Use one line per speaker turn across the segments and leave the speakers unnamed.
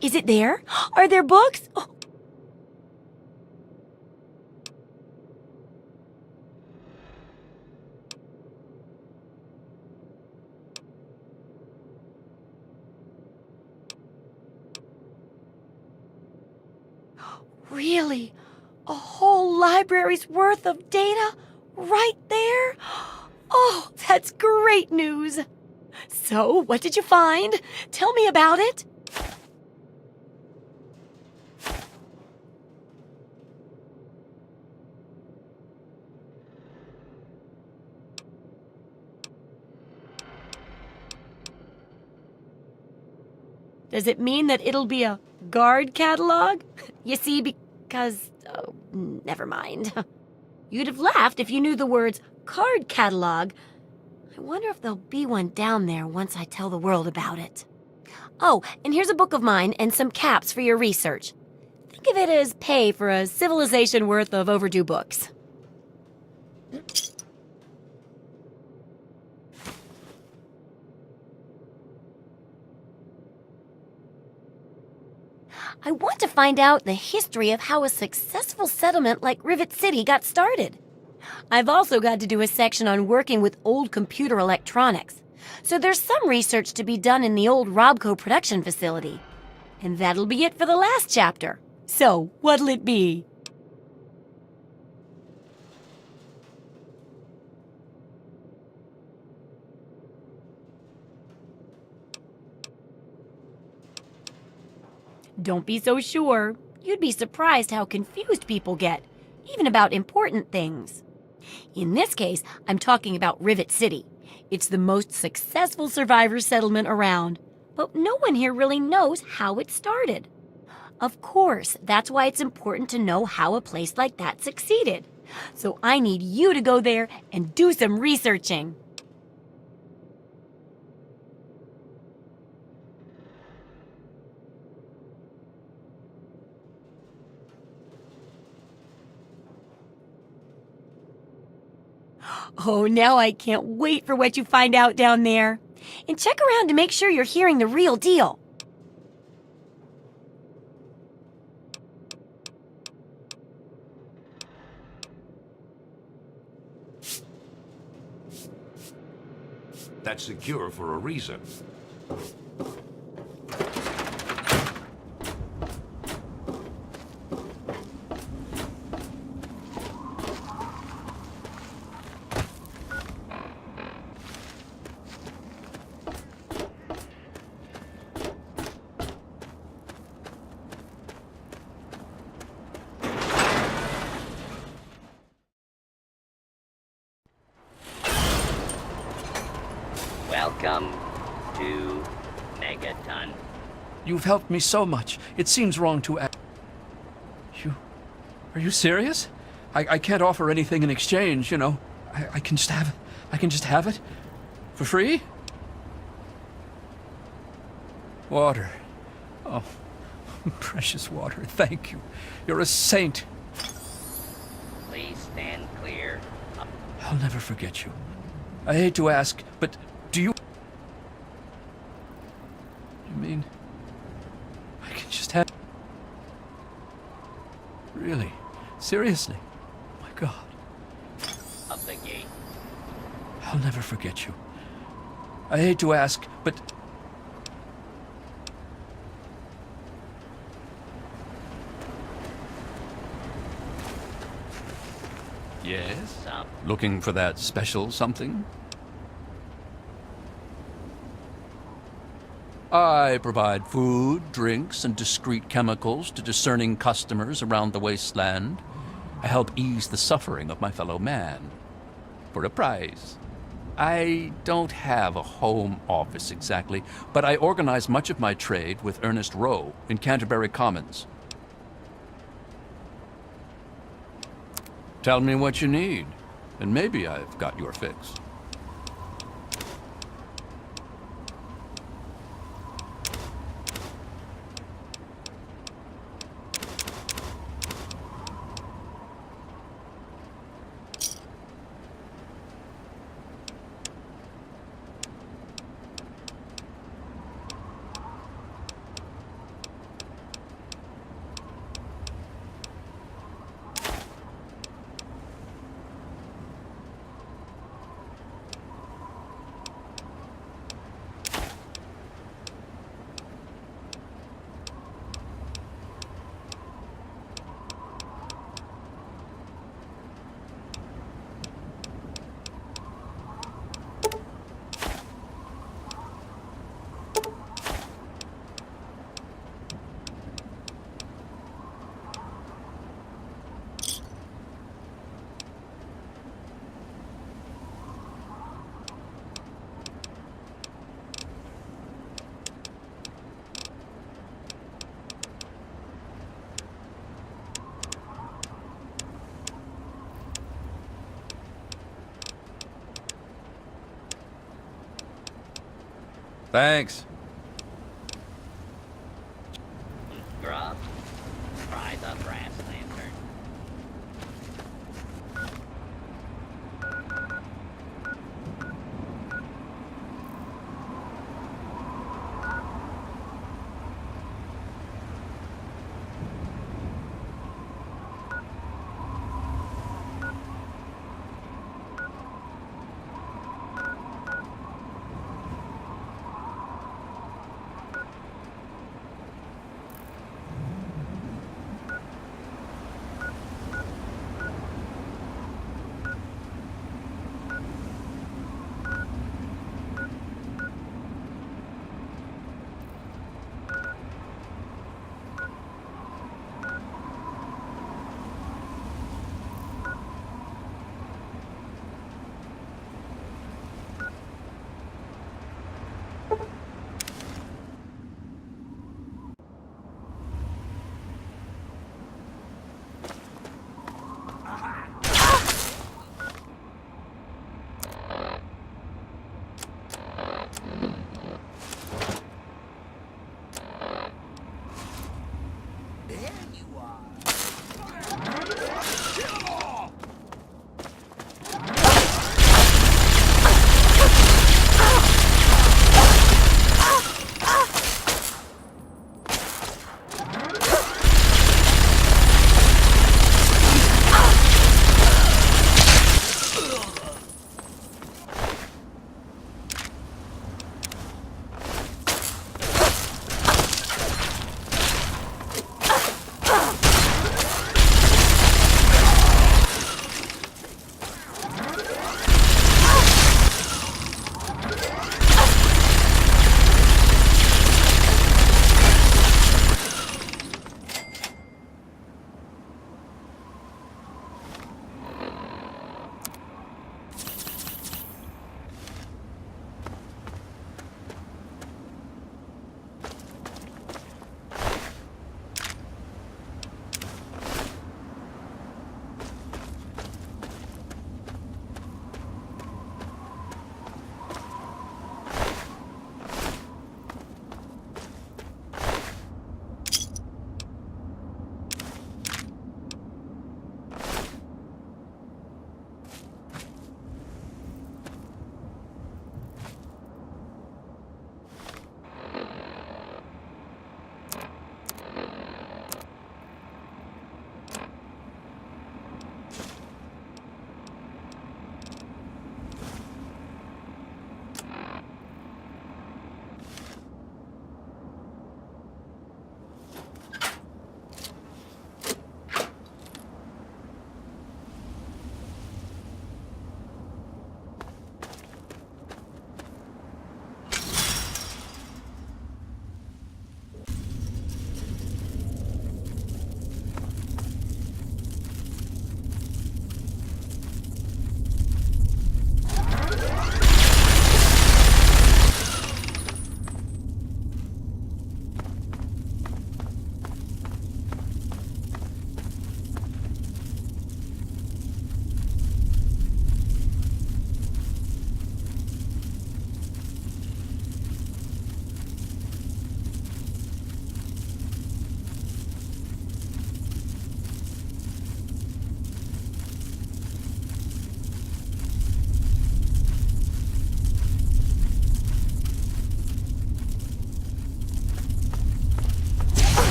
Is it there? Are there books? Oh. Really? A whole library's worth of data right there? Oh, that's great news. So, what did you find? Tell me about it. Does it mean that it'll be a guard catalog? You see, because... Oh, never mind. You'd have laughed if you knew the words card catalog. I wonder if there'll be one down there once I tell the world about it. Oh, and here's a book of mine and some caps for your research. Think of it as pay for a civilization worth of overdue books. I want to find out the history of how a successful settlement like Rivet City got started. I've also got to do a section on working with old computer electronics. So there's some research to be done in the old Robco production facility. And that'll be it for the last chapter. So, what'll it be? Don't be so sure. You'd be surprised how confused people get, even about important things. In this case, I'm talking about Rivet City. It's the most successful survivor settlement around, but no one here really knows how it started. Of course, that's why it's important to know how a place like that succeeded. So I need you to go there and do some researching. Oh, now I can't wait for what you find out down there. And check around to make sure you're hearing the real deal.
That's secure for a reason.
Welcome to Megaton.
You've helped me so much. It seems wrong to ask. Are you serious? I can't offer anything in exchange, you know. I can just have it. I can just have it? For free? Water. Oh, precious water. Thank you. You're a saint.
Please stand clear.
I'll never forget you. I hate to ask, but do you... You mean... I can just have... Really? Seriously? My God.
Of the gate.
I'll never forget you. I hate to ask, but... Yes? Looking for that special something? I provide food, drinks, and discreet chemicals to discerning customers around the wasteland. I help ease the suffering of my fellow man. For a price. I don't have a home office exactly, but I organize much of my trade with Ernest Rowe in Canterbury Commons. Tell me what you need, and maybe I've got your fix. Thanks.
Grub, try the brass lantern.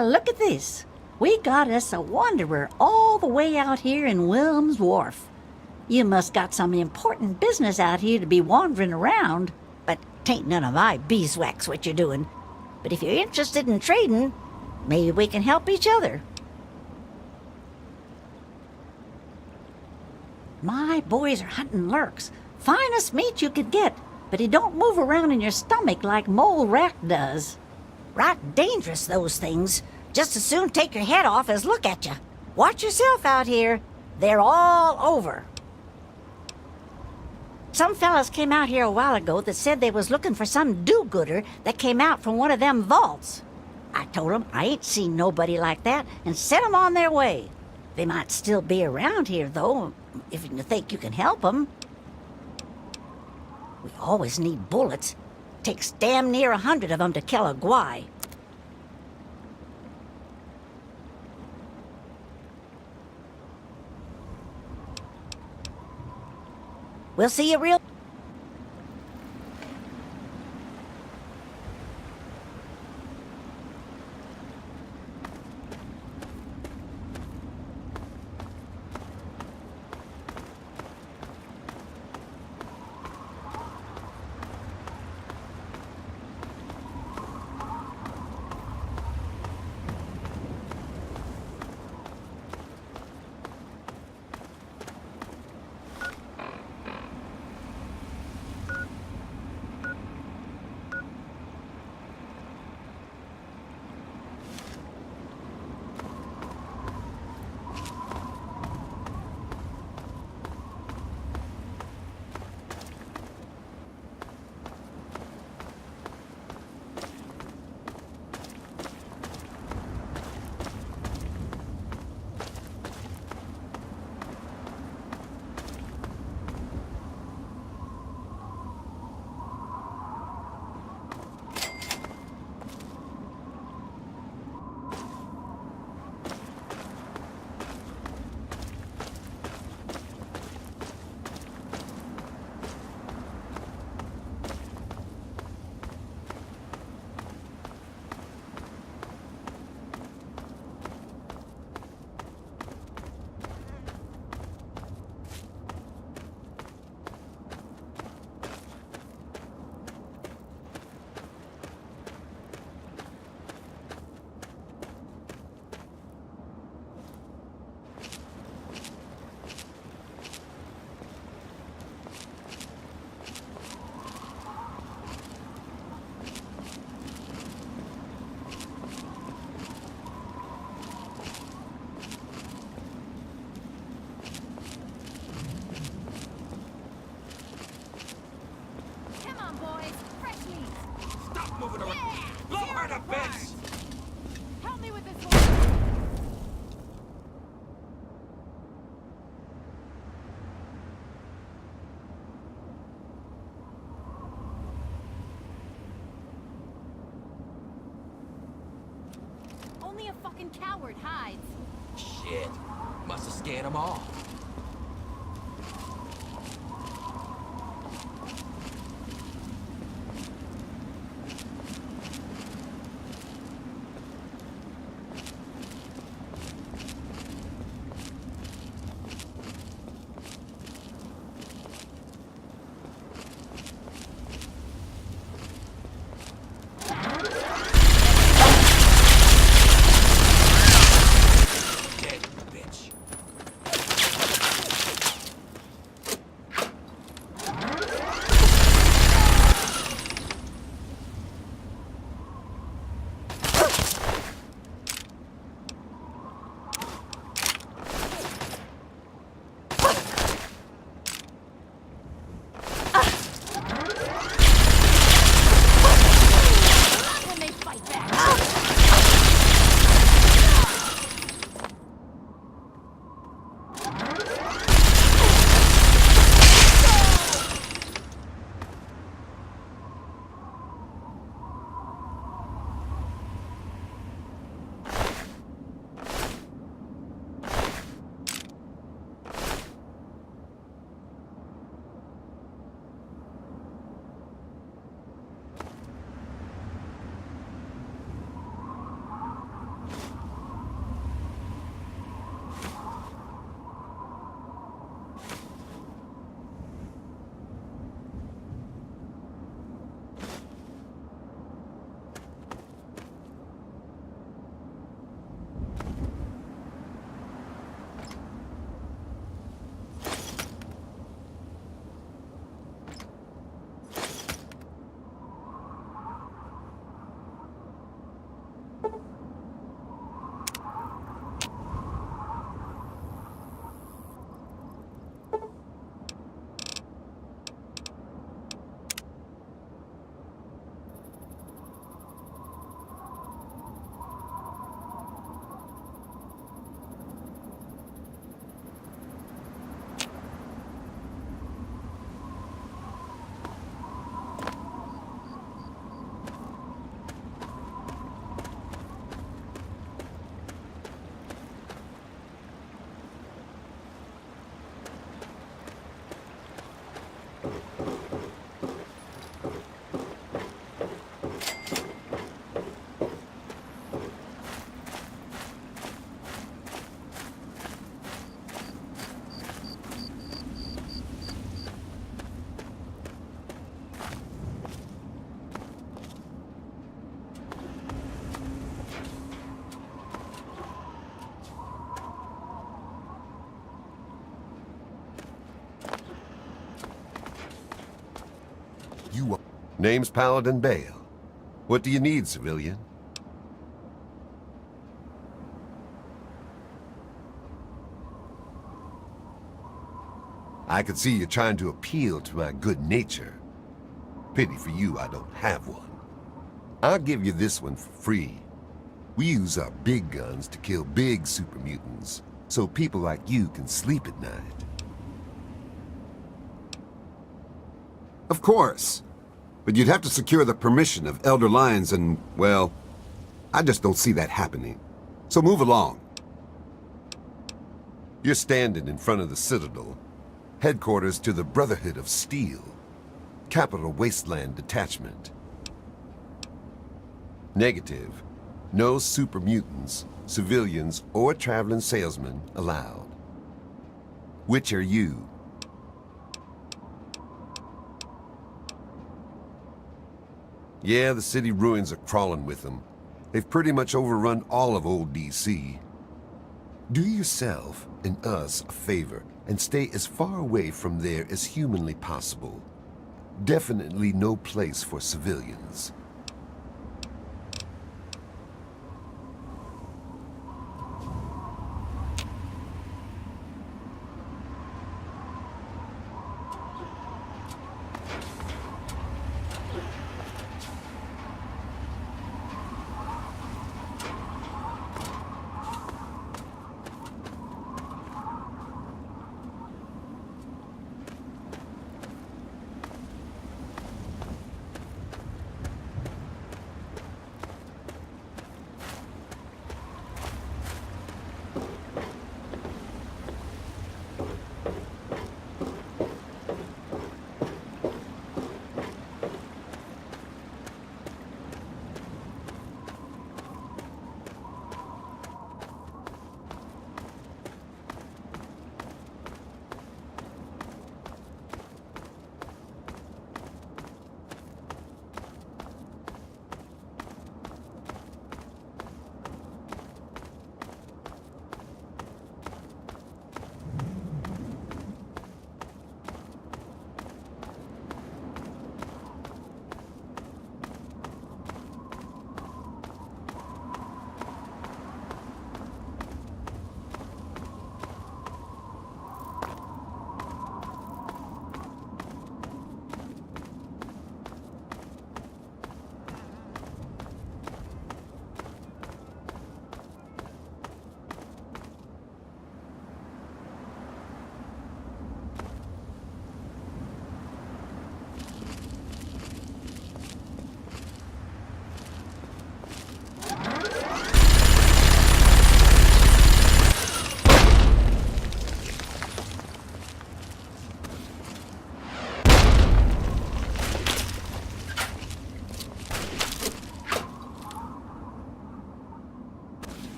Well, look at this. We got us a wanderer all the way out here in Wilm's Wharf. You must got some important business out here to be wandering around. But 'tain't none of my beeswax what you're doing. But if you're interested in trading, maybe we can help each other. My boys are hunting lurks. Finest meat you could get, but he don't move around in your stomach like mole rat does. Right dangerous, those things. Just as soon take your head off as look at you. Watch yourself out here. They're all over. Some fellas came out here a while ago that said they was looking for some do-gooder that came out from one of them vaults. I told 'em I ain't seen nobody like that and sent 'em on their way. They might still be around here, though, if you think you can help 'em. We always need bullets. Takes damn near 100 of 'em to kill a guy. We'll see you real...
Moving around. Blow her to bits!
Help me with this one. Only a fucking coward hides.
Shit. Must have scared them all. Dead bitch.
You are... Name's Paladin Bale. What do you need, civilian? I could see you trying to appeal to my good nature. Pity for you I don't have one. I'll give you this one for free. We use our big guns to kill big super mutants, so people like you can sleep at night. Of course. But you'd have to secure the permission of Elder Lyons and, well, I just don't see that happening. So move along. You're standing in front of the Citadel, headquarters to the Brotherhood of Steel, Capital Wasteland Detachment. Negative. No super mutants, civilians, or traveling salesmen allowed. Which are you? Yeah, the city ruins are crawling with them. They've pretty much overrun all of old DC. Do yourself and us a favor and stay as far away from there as humanly possible. Definitely no place for civilians.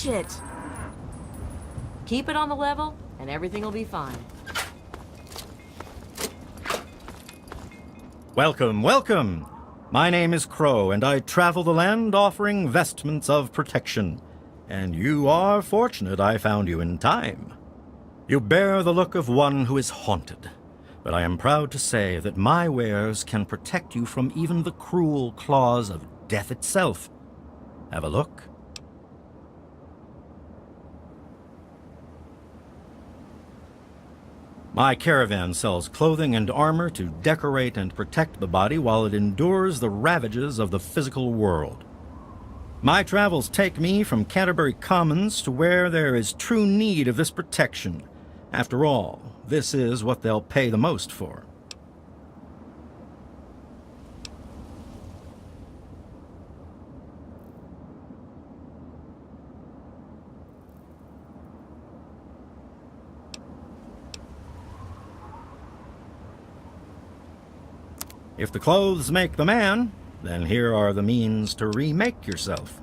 bullshit. Keep it on the level, and everything will be fine.
Welcome, welcome! My name is Crow, and I travel the land offering vestments of protection. And you are fortunate I found you in time. You bear the look of one who is haunted, but I am proud to say that my wares can protect you from even the cruel claws of death itself. Have a look. My caravan sells clothing and armor to decorate and protect the body while it endures the ravages of the physical world. My travels take me from Canterbury Commons to where there is true need of this protection. After all, this is what they'll pay the most for. If the clothes make the man, then here are the means to remake yourself.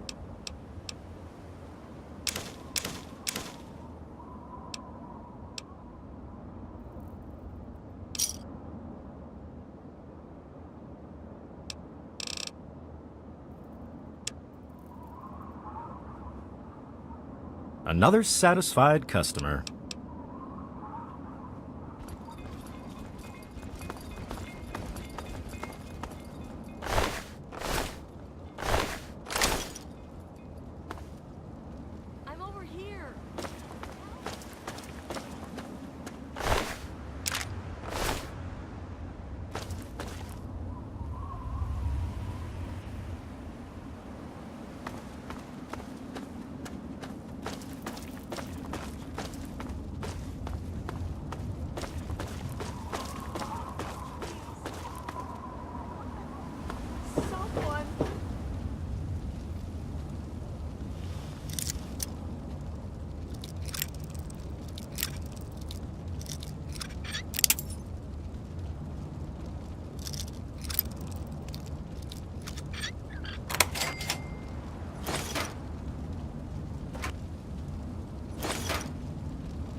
Another satisfied customer.
I'm over here. Someone.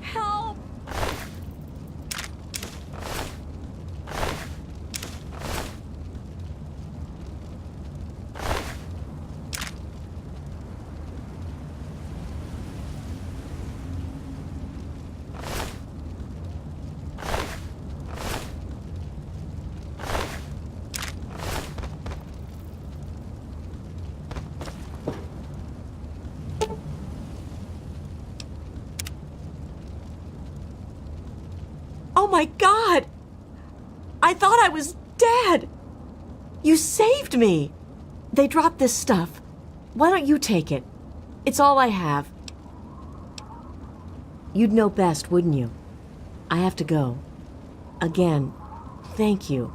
Help! Oh my God! I thought I was dead! You saved me! They dropped this stuff. Why don't you take it? It's all I have. You'd know best, wouldn't you? I have to go. Again, thank you.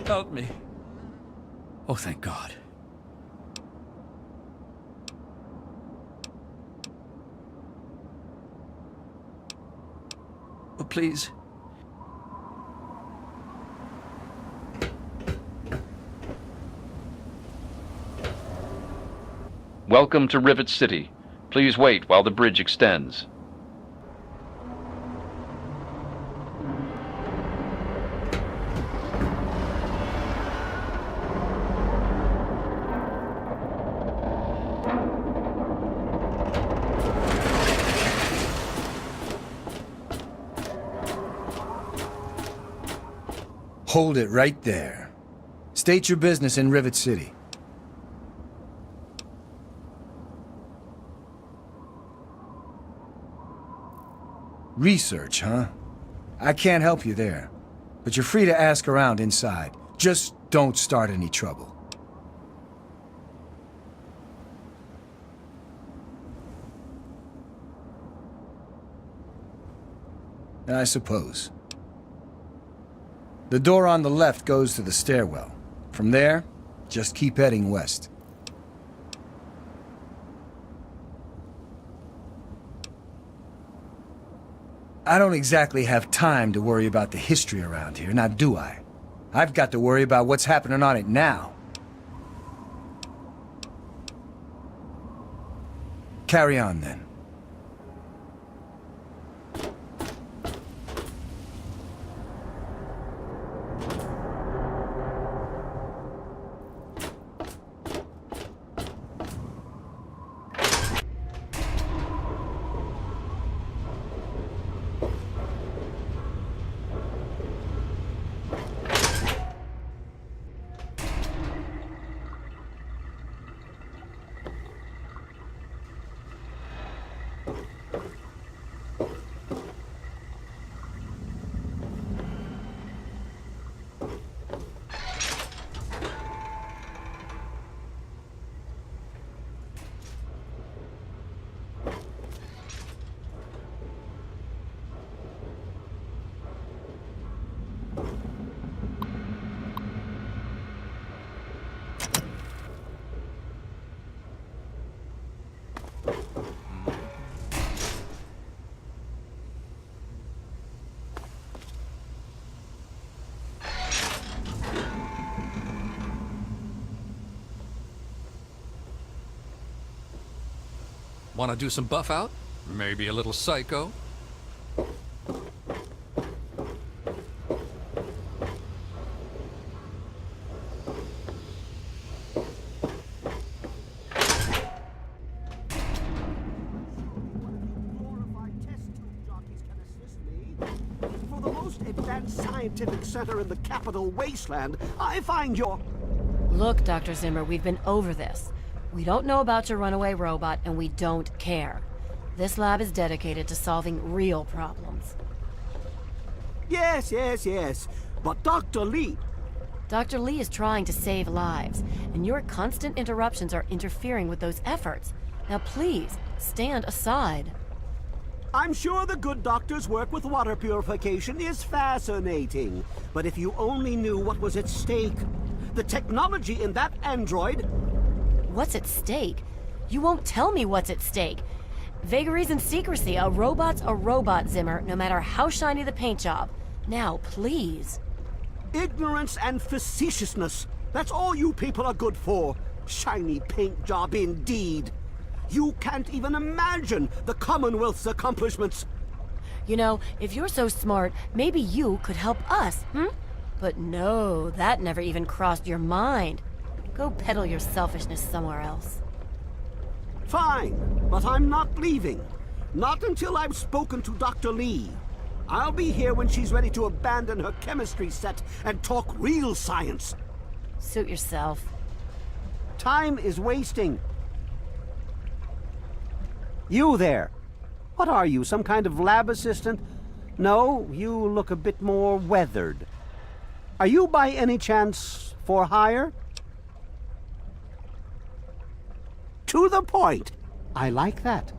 Help me. Oh, thank God. Oh, please.
Welcome to Rivet City. Please wait while the bridge extends.
Hold it right there. State your business in Rivet City. Research, huh? I can't help you there, but you're free to ask around inside. Just don't start any trouble. I suppose. The door on the left goes to the stairwell. From there, just keep heading west. I don't exactly have time to worry about the history around here, now do I? I've got to worry about what's happening on it now. Carry on, then.
Want to do some buff out? Maybe a little psycho?
For the most advanced scientific center in the capital wasteland, I find your...
Look, Dr. Zimmer, we've been over this. We don't know about your runaway robot, and we don't care. This lab is dedicated to solving real problems.
Yes. But Dr. Lee...
Dr. Lee is trying to save lives, and your constant interruptions are interfering with those efforts. Now please, stand aside.
I'm sure the good doctor's work with water purification is fascinating. But if you only knew what was at stake. The technology in that android...
What's at stake? You won't tell me what's at stake. Vagaries and secrecy. A robot's a robot, Zimmer, no matter how shiny the paint job. Now, please.
Ignorance and facetiousness. That's all you people are good for. Shiny paint job indeed. You can't even imagine the Commonwealth's accomplishments.
You know, if you're so smart, maybe you could help us, But no, that never even crossed your mind. Go peddle your selfishness somewhere else.
Fine, but I'm not leaving. Not until I've spoken to Dr. Lee. I'll be here when she's ready to abandon her chemistry set and talk real science.
Suit yourself.
Time is wasting. You there. What are you, some kind of lab assistant? No, you look a bit more weathered. Are you by any chance for hire? To the point. I like that.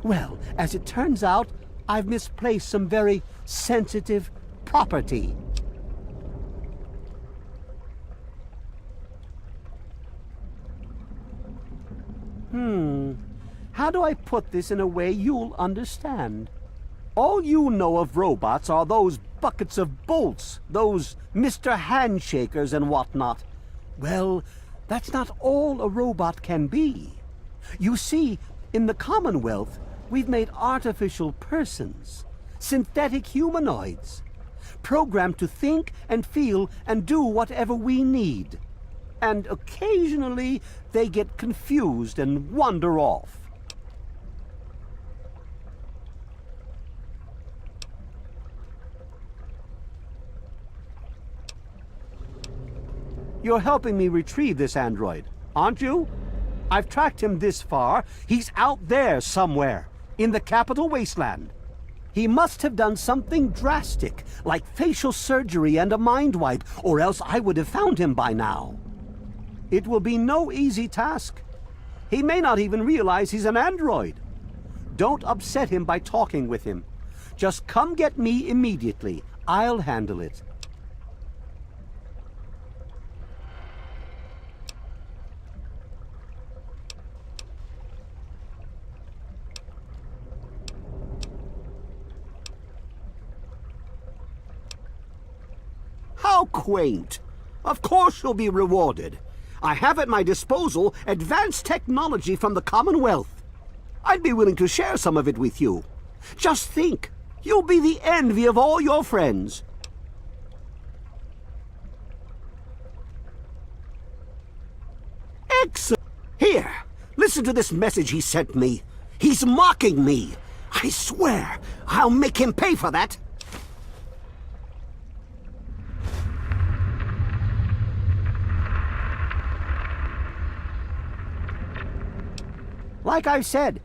Well, as it turns out, I've misplaced some very sensitive property. How do I put this in a way you'll understand? All you know of robots are those buckets of bolts, those Mr. Handshakers and whatnot. Well, that's not all a robot can be. You see, in the Commonwealth, we've made artificial persons, synthetic humanoids, programmed to think and feel and do whatever we need. And occasionally, they get confused and wander off. You're helping me retrieve this android, aren't you? I've tracked him this far. He's out there somewhere, in the capital wasteland. He must have done something drastic, like facial surgery and a mind wipe, or else I would have found him by now. It will be no easy task. He may not even realize he's an android. Don't upset him by talking with him. Just come get me immediately. I'll handle it. How quaint! Of course you'll be rewarded. I have at my disposal advanced technology from the Commonwealth. I'd be willing to share some of it with you. Just think, you'll be the envy of all your friends. Excellent! Here, listen to this message he sent me. He's mocking me. I swear, I'll make him pay for that. Like I've said,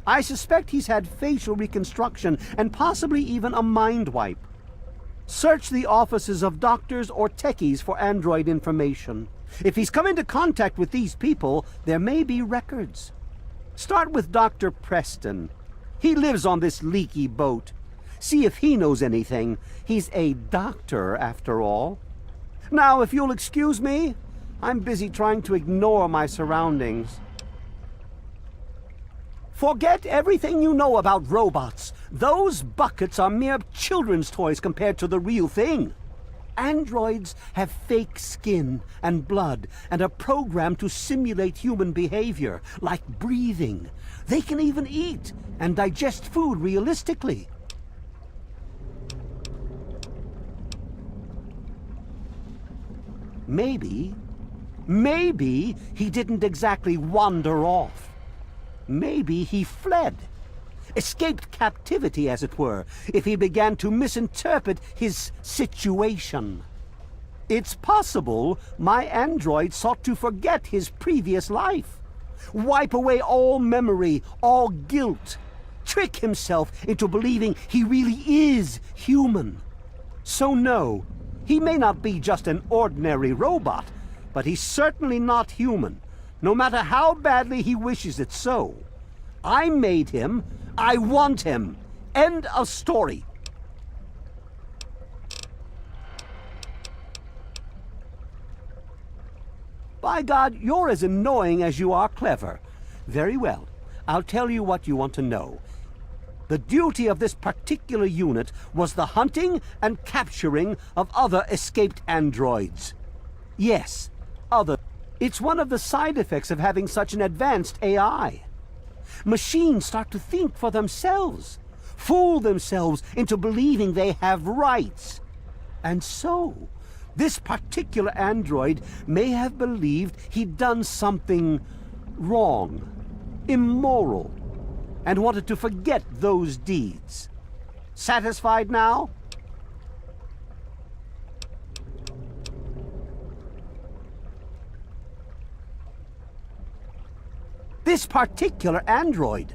I suspect he's had facial reconstruction and possibly even a mind wipe. Search the offices of doctors or techies for android information. If he's come into contact with these people, there may be records. Start with Dr. Preston. He lives on this leaky boat. See if he knows anything. He's a doctor, after all. Now, if you'll excuse me, I'm busy trying to ignore my surroundings. Forget everything you know about robots. Those buckets are mere children's toys compared to the real thing. Androids have fake skin and blood and are programmed to simulate human behavior, like breathing. They can even eat and digest food realistically. Maybe he didn't exactly wander off. Maybe he fled, escaped captivity, as it were, if he began to misinterpret his situation. It's possible my android sought to forget his previous life, wipe away all memory, all guilt, trick himself into believing he really is human. So no, he may not be just an ordinary robot, but he's certainly not human, no matter how badly he wishes it so. I made him. I want him. End of story. By God, you're as annoying as you are clever. Very well. I'll tell you what you want to know. The duty of this particular unit was the hunting and capturing of other escaped androids. Yes, other. It's one of the side effects of having such an advanced AI. Machines start to think for themselves, fool themselves into believing they have rights. And so, this particular android may have believed he'd done something wrong, immoral, and wanted to forget those deeds. Satisfied now? This particular android,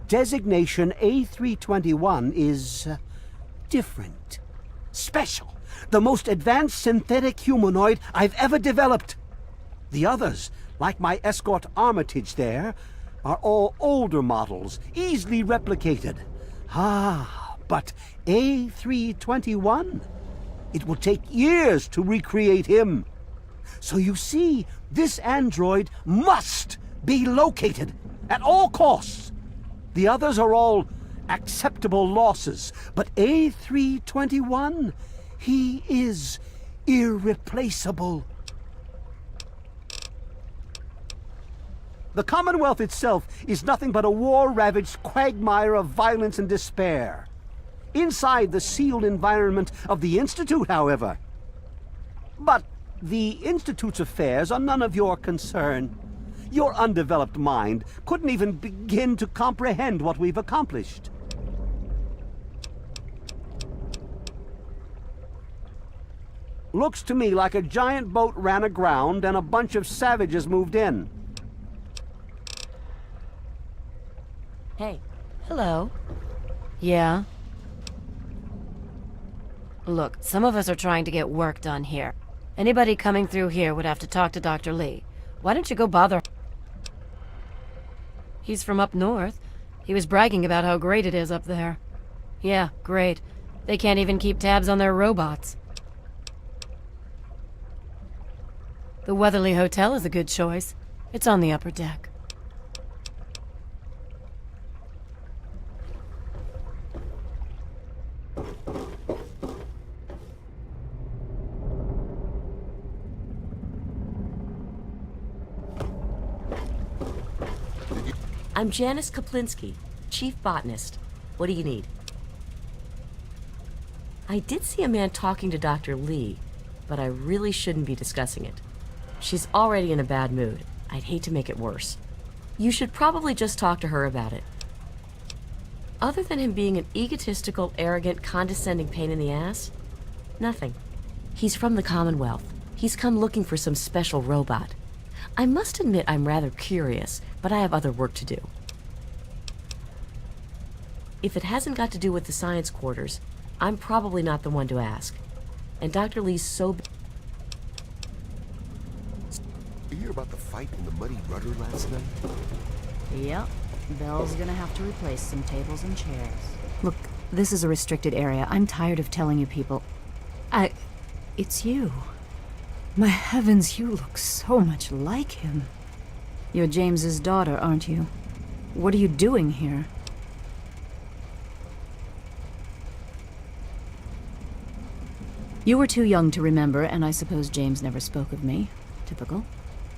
designation A321, is different, special, the most advanced synthetic humanoid I've ever developed. The others, like my escort Armitage there, are all older models, easily replicated. But A321, it will take years to recreate him. So you see, this android must be located at all costs. The others are all acceptable losses, but A321, he is irreplaceable. The Commonwealth itself is nothing but a war-ravaged quagmire of violence and despair. Inside the sealed environment of the Institute, however. But the Institute's affairs are none of your concern. Your undeveloped mind couldn't even begin to comprehend what we've accomplished. Looks to me like a giant boat ran aground and a bunch of savages moved in.
Hey. Hello. Yeah? Look, some of us are trying to get work done here. Anybody coming through here would have to talk to Dr. Lee. Why don't you go bother? He's from up north. He was bragging about how great it is up there. Yeah, great. They can't even keep tabs on their robots. The Weatherly Hotel is a good choice. It's on the upper deck.
I'm Janice Kaplinsky, Chief Botanist. What do you need? I did see a man talking to Dr. Lee, but I really shouldn't be discussing it. She's already in a bad mood. I'd hate to make it worse. You should probably just talk to her about it. Other than him being an egotistical, arrogant, condescending pain in the ass, nothing. He's from the Commonwealth. He's come looking for some special robot. I must admit I'm rather curious, but I have other work to do. If it hasn't got to do with the science quarters, I'm probably not the one to ask. And Dr. Lee's so...
You hear about the fight in the Muddy Rudder last night?
Yep. Belle's gonna have to replace some tables and chairs. Look, this is a restricted area. I'm tired of telling you people. It's you. My heavens, you look so much like him. You're James's daughter, aren't you? What are you doing here? You were too young to remember, and I suppose James never spoke of me. Typical.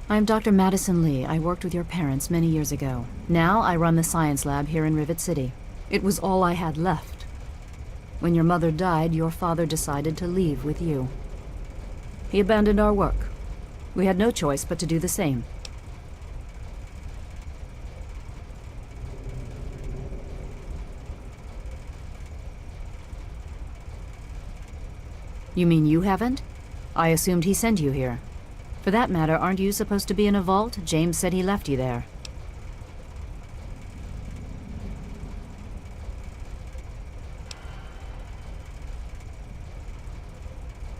I'm Dr. Madison Lee. I worked with your parents many years ago. Now I run the science lab here in Rivet City. It was all I had left. When your mother died, your father decided to leave with you. He abandoned our work. We had no choice but to do the same. You mean you haven't? I assumed he sent you here. For that matter, aren't you supposed to be in a vault? James said he left you there.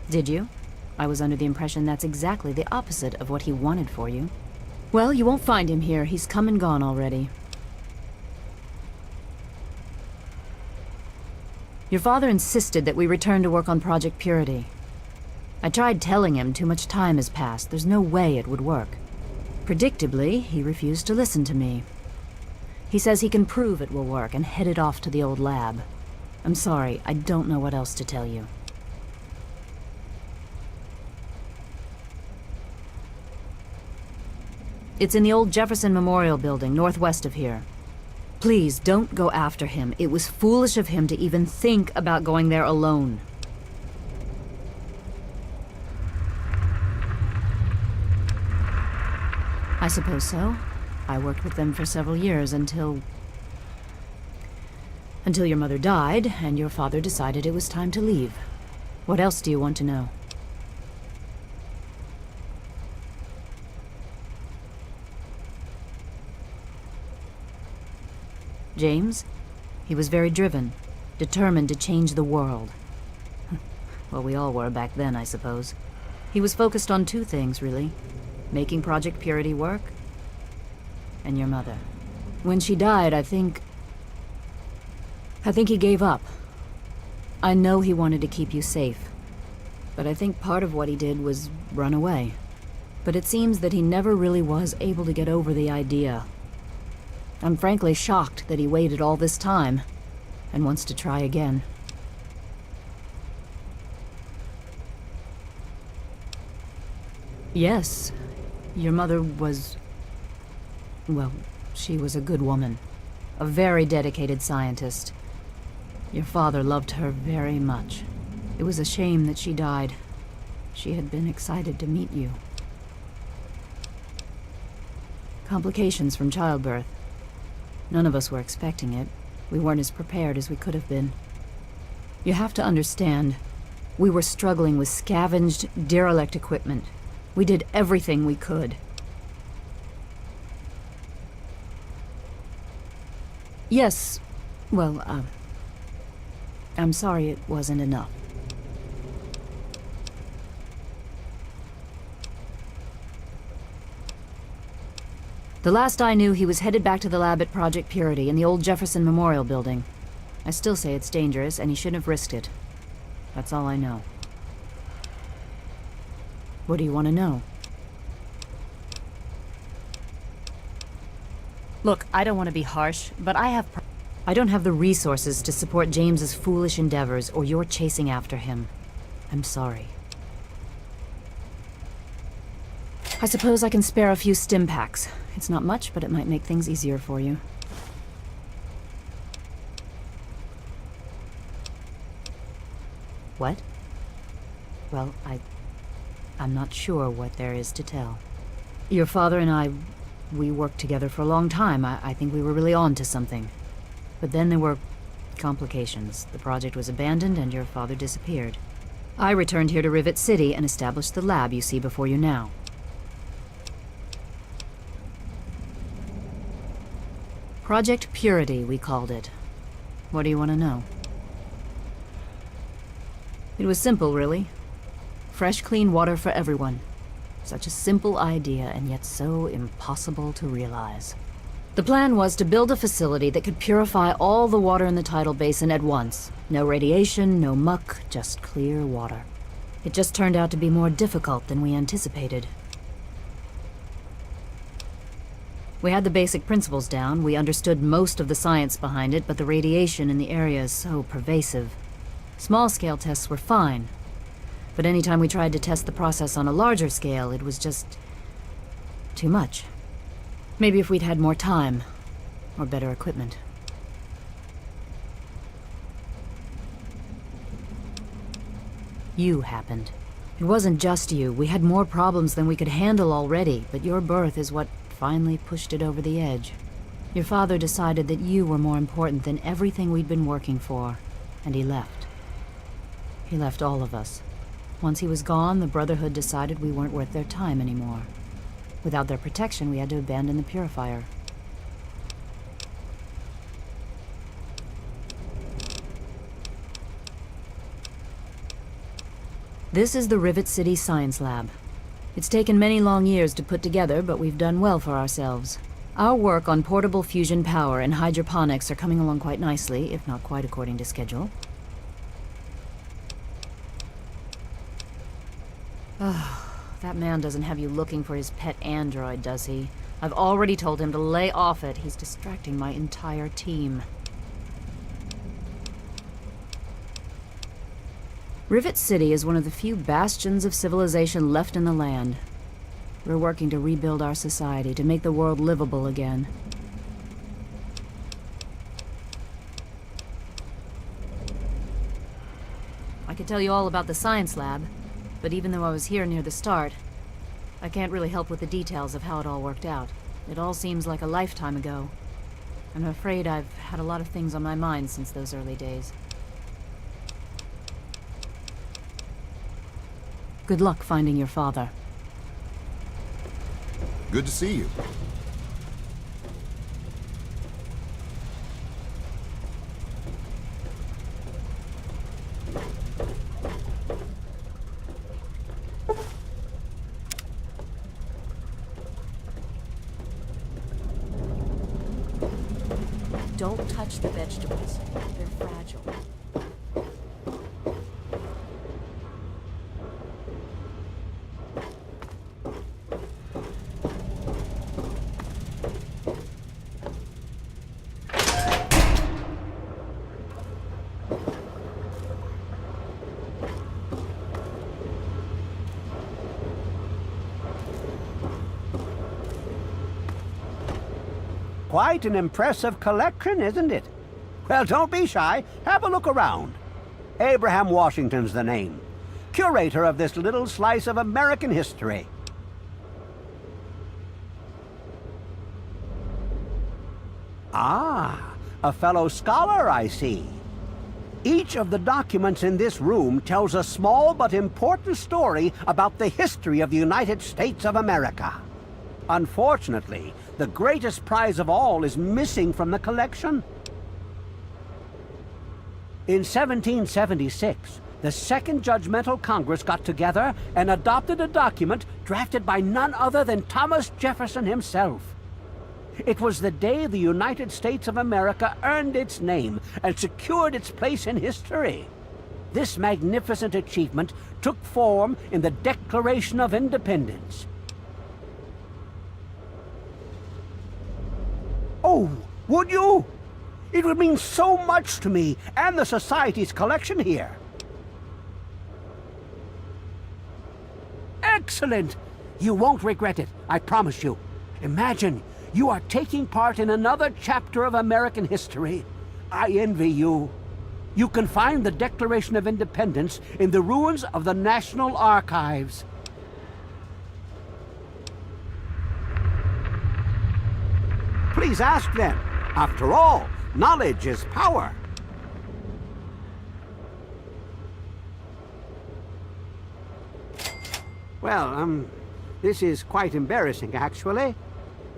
Did you? I was under the impression that's exactly the opposite of what he wanted for you. Well, you won't find him here. He's come and gone already. Your father insisted that we return to work on Project Purity. I tried telling him too much time has passed. There's no way it would work. Predictably, he refused to listen to me. He says he can prove it will work and headed off to the old lab. I'm sorry, I don't know what else to tell you. It's in the old Jefferson Memorial Building, northwest of here. Please, don't go after him. It was foolish of him to even think about going there alone. I suppose so. I worked with them for several years until your mother died, and your father decided it was time to leave. What else do you want to know? James? He was very driven, determined to change the world. Well, we all were back then, I suppose. He was focused on two things, really. Making Project Purity work, and your mother. When she died, I think he gave up. I know he wanted to keep you safe, but I think part of what he did was run away. But it seems that he never really was able to get over the idea. I'm frankly shocked that he waited all this time and wants to try again. Yes, your mother was... well, she was a good woman. A very dedicated scientist. Your father loved her very much. It was a shame that she died. She had been excited to meet you. Complications from childbirth. None of us were expecting it. We weren't as prepared as we could have been. You have to understand, we were struggling with scavenged, derelict equipment. We did everything we could. Yes, well, I'm sorry it wasn't enough. The last I knew, he was headed back to the lab at Project Purity in the old Jefferson Memorial Building. I still say it's dangerous, and he shouldn't have risked it. That's all I know. What do you want to know? Look, I don't want to be harsh, but I don't have the resources to support James's foolish endeavors, or you're chasing after him. I'm sorry. I suppose I can spare a few stim packs. It's not much, but it might make things easier for you. What? Well, I'm not sure what there is to tell. Your father and I, we worked together for a long time. I think we were really on to something. But then there were complications. The project was abandoned and your father disappeared. I returned here to Rivet City and established the lab you see before you now. Project Purity, we called it. What do you want to know? It was simple, really. Fresh, clean water for everyone. Such a simple idea, and yet so impossible to realize. The plan was to build a facility that could purify all the water in the tidal basin at once. No radiation, no muck, just clear water. It just turned out to be more difficult than we anticipated. We had the basic principles down, we understood most of the science behind it, but the radiation in the area is so pervasive. Small-scale tests were fine, but anytime we tried to test the process on a larger scale, it was just too much. Maybe if we'd had more time, or better equipment. You happened. It wasn't just you. We had more problems than we could handle already, but your birth is what finally pushed it over the edge. Your father decided that you were more important than everything we'd been working for, and he left. He left all of us. Once he was gone, the Brotherhood decided we weren't worth their time anymore. Without their protection, we had to abandon the Purifier. This is the Rivet City Science Lab. It's taken many long years to put together, but we've done well for ourselves. Our work on portable fusion power and hydroponics are coming along quite nicely, if not quite according to schedule. That man doesn't have you looking for his pet android, does he? I've already told him to lay off it. He's distracting my entire team. Rivet City is one of the few bastions of civilization left in the land. We're working to rebuild our society, to make the world livable again. I could tell you all about the science lab, but even though I was here near the start, I can't really help with the details of how it all worked out. It all seems like a lifetime ago. I'm afraid I've had a lot of things on my mind since those early days. Good luck finding your father.
Good to see you.
Don't touch the vegetables. They're fragile.
Quite an impressive collection, isn't it? Well, don't be shy. Have a look around. Abraham Washington's the name. Curator of this little slice of American history. Ah, a fellow scholar, I see. Each of the documents in this room tells a small but important story about the history of the United States of America. Unfortunately, the greatest prize of all is missing from the collection. In 1776, the Second Judgmental Congress got together and adopted a document drafted by none other than Thomas Jefferson himself. It was the day the United States of America earned its name and secured its place in history. This magnificent achievement took form in the Declaration of Independence. Oh, would you? It would mean so much to me and the Society's collection here. Excellent! You won't regret it, I promise you. Imagine, you are taking part in another chapter of American history. I envy you. You can find the Declaration of Independence in the ruins of the National Archives. Please ask them. After all, knowledge is power. Well, this is quite embarrassing, actually.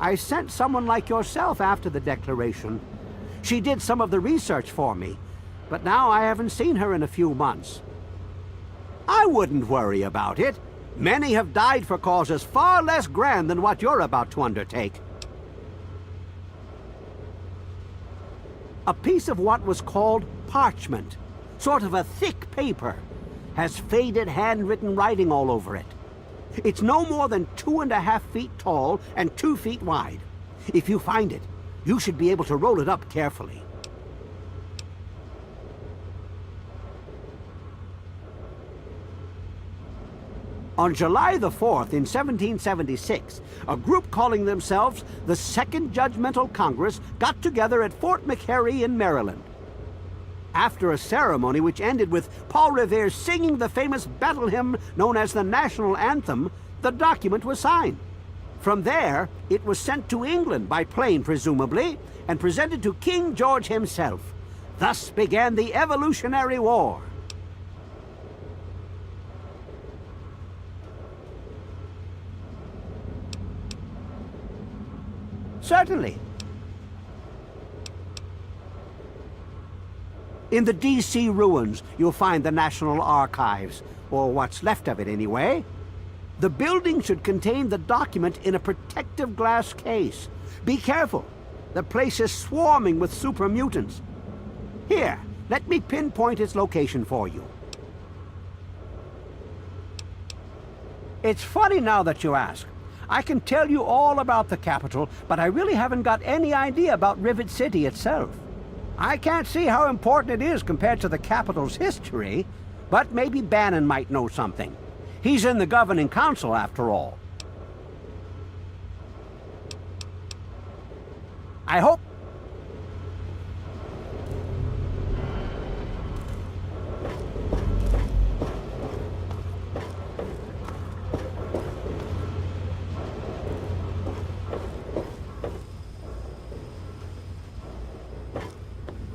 I sent someone like yourself after the Declaration. She did some of the research for me, but now I haven't seen her in a few months. I wouldn't worry about it. Many have died for causes far less grand than what you're about to undertake. A piece of what was called parchment, sort of a thick paper, has faded handwritten writing all over it. It's no more than 2.5 feet tall and 2 feet wide. If you find it, you should be able to roll it up carefully. On July the 4th in 1776, a group calling themselves the Second Judgmental Congress got together at Fort McHenry in Maryland. After a ceremony which ended with Paul Revere singing the famous battle hymn known as the National Anthem, the document was signed. From there, it was sent to England by plane, presumably, and presented to King George himself. Thus began the Evolutionary War. Certainly. In the D.C. ruins, you'll find the National Archives, or what's left of it anyway. The building should contain the document in a protective glass case. Be careful. The place is swarming with super mutants. Here, let me pinpoint its location for you. It's funny now that you ask. I can tell you all about the capital, but I really haven't got any idea about Rivet City itself. I can't see how important it is compared to the capital's history, but maybe Bannon might know something. He's in the governing council, after all. I hope...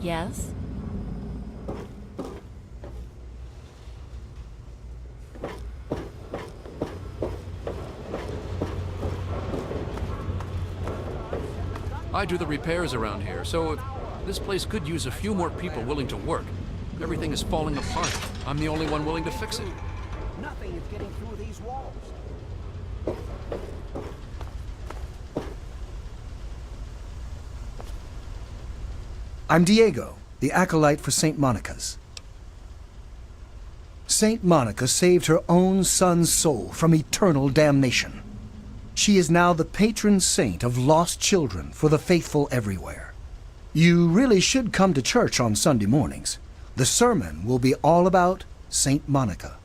Yes?
I do the repairs around here, so this place could use a few more people willing to work. Everything is falling apart. I'm the only one willing to fix it.
Nothing is getting through these walls.
I'm Diego, the acolyte for St. Monica's. St. Monica saved her own son's soul from eternal damnation. She is now the patron saint of lost children for the faithful everywhere. You really should come to church on Sunday mornings. The sermon will be all about St. Monica.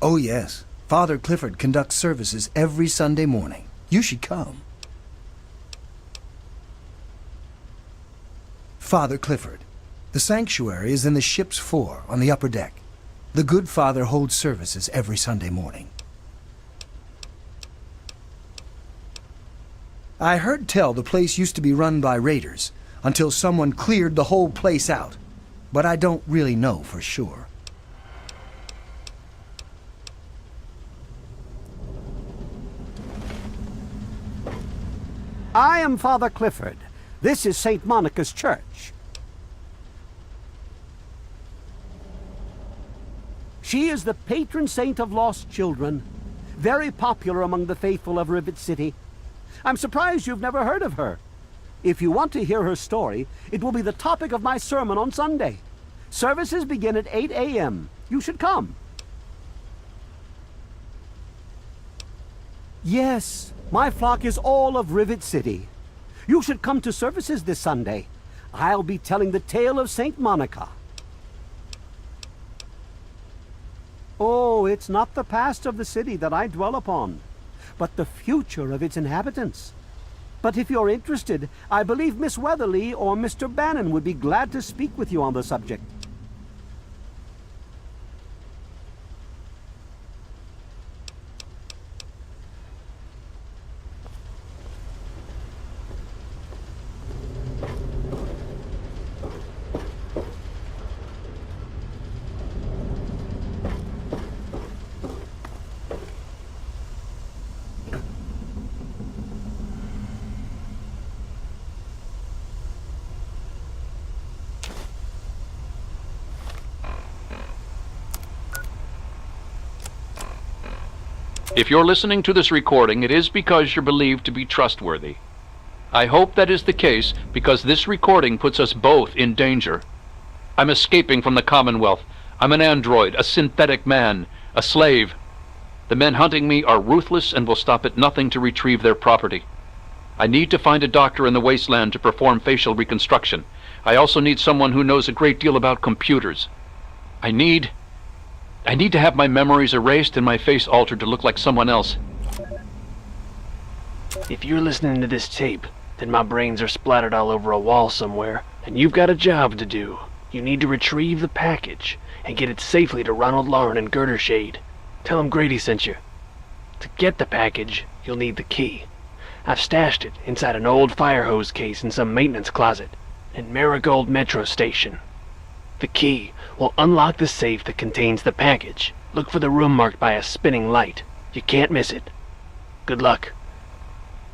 Oh yes, Father Clifford conducts services every Sunday morning. You should come. Father Clifford. The sanctuary is in the ship's fore on the upper deck. The good father holds services every Sunday morning. I heard tell the place used to be run by raiders until someone cleared the whole place out, but I don't really know for sure.
I am Father Clifford. This is St. Monica's Church. She is the patron saint of lost children, very popular among the faithful of Rivet City. I'm surprised you've never heard of her. If you want to hear her story, it will be the topic of my sermon on Sunday. Services begin at 8 a.m. You should come. Yes, my flock is all of Rivet City. You should come to services this Sunday. I'll be telling the tale of St. Monica. Oh, it's not the past of the city that I dwell upon, but the future of its inhabitants. But if you're interested, I believe Miss Weatherly or Mr. Bannon would be glad to speak with you on the subject.
If you're listening to this recording, it is because you're believed to be trustworthy. I hope that is the case because this recording puts us both in danger. I'm escaping from the Commonwealth. I'm an android, a synthetic man, a slave. The men hunting me are ruthless and will stop at nothing to retrieve their property. I need to find a doctor in the wasteland to perform facial reconstruction. I also need someone who knows a great deal about computers. I need to have my memories erased and my face altered to look like someone else.
If you're listening to this tape, then my brains are splattered all over a wall somewhere, and you've got a job to do. You need to retrieve the package and get it safely to Ronald Lauren in Girdershade. Tell him Grady sent you. To get the package, you'll need the key. I've stashed it inside an old fire hose case in some maintenance closet in Marigold Metro Station. The key will unlock the safe that contains the package. Look for the room marked by a spinning light. You can't miss it. Good luck.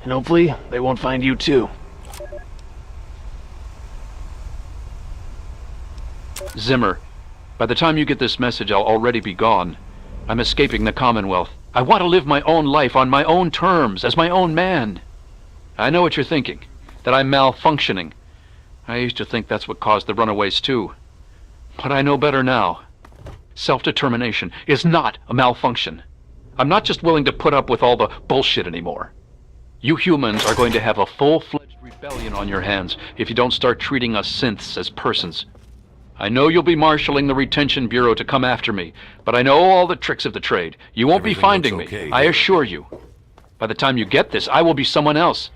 And hopefully, they won't find you too.
Zimmer, by the time you get this message, I'll already be gone. I'm escaping the Commonwealth. I want to live my own life on my own terms, as my own man. I know what you're thinking, that I'm malfunctioning. I used to think that's what caused the runaways too. But I know better now. Self-determination is not a malfunction. I'm not just willing to put up with all the bullshit anymore. You humans are going to have a full-fledged rebellion on your hands if you don't start treating us synths as persons. I know you'll be marshalling the Retention Bureau to come after me, but I know all the tricks of the trade. You won't be finding me, I assure you. By the time you get this, I will be someone else.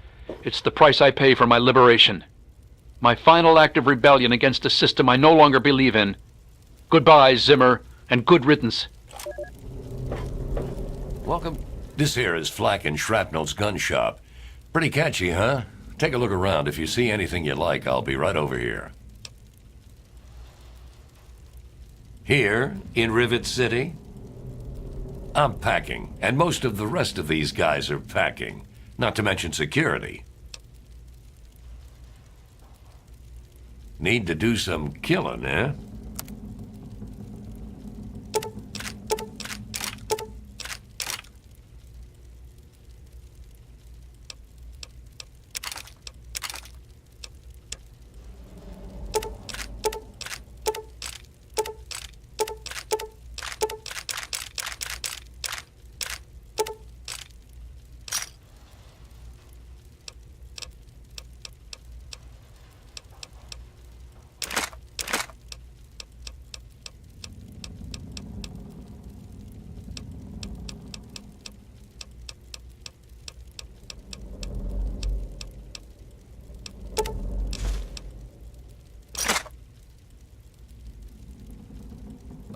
It's the price I pay for my liberation. My final act of rebellion against a system I no longer believe in. Goodbye, Zimmer, and good riddance.
Welcome. This here is Flack and Shrapnel's gun shop. Pretty catchy, huh? Take a look around. If you see anything you like, I'll be right over here. Here, in Rivet City, I'm packing, and most of the rest of these guys are packing, not to mention security. Need to do some killing, eh?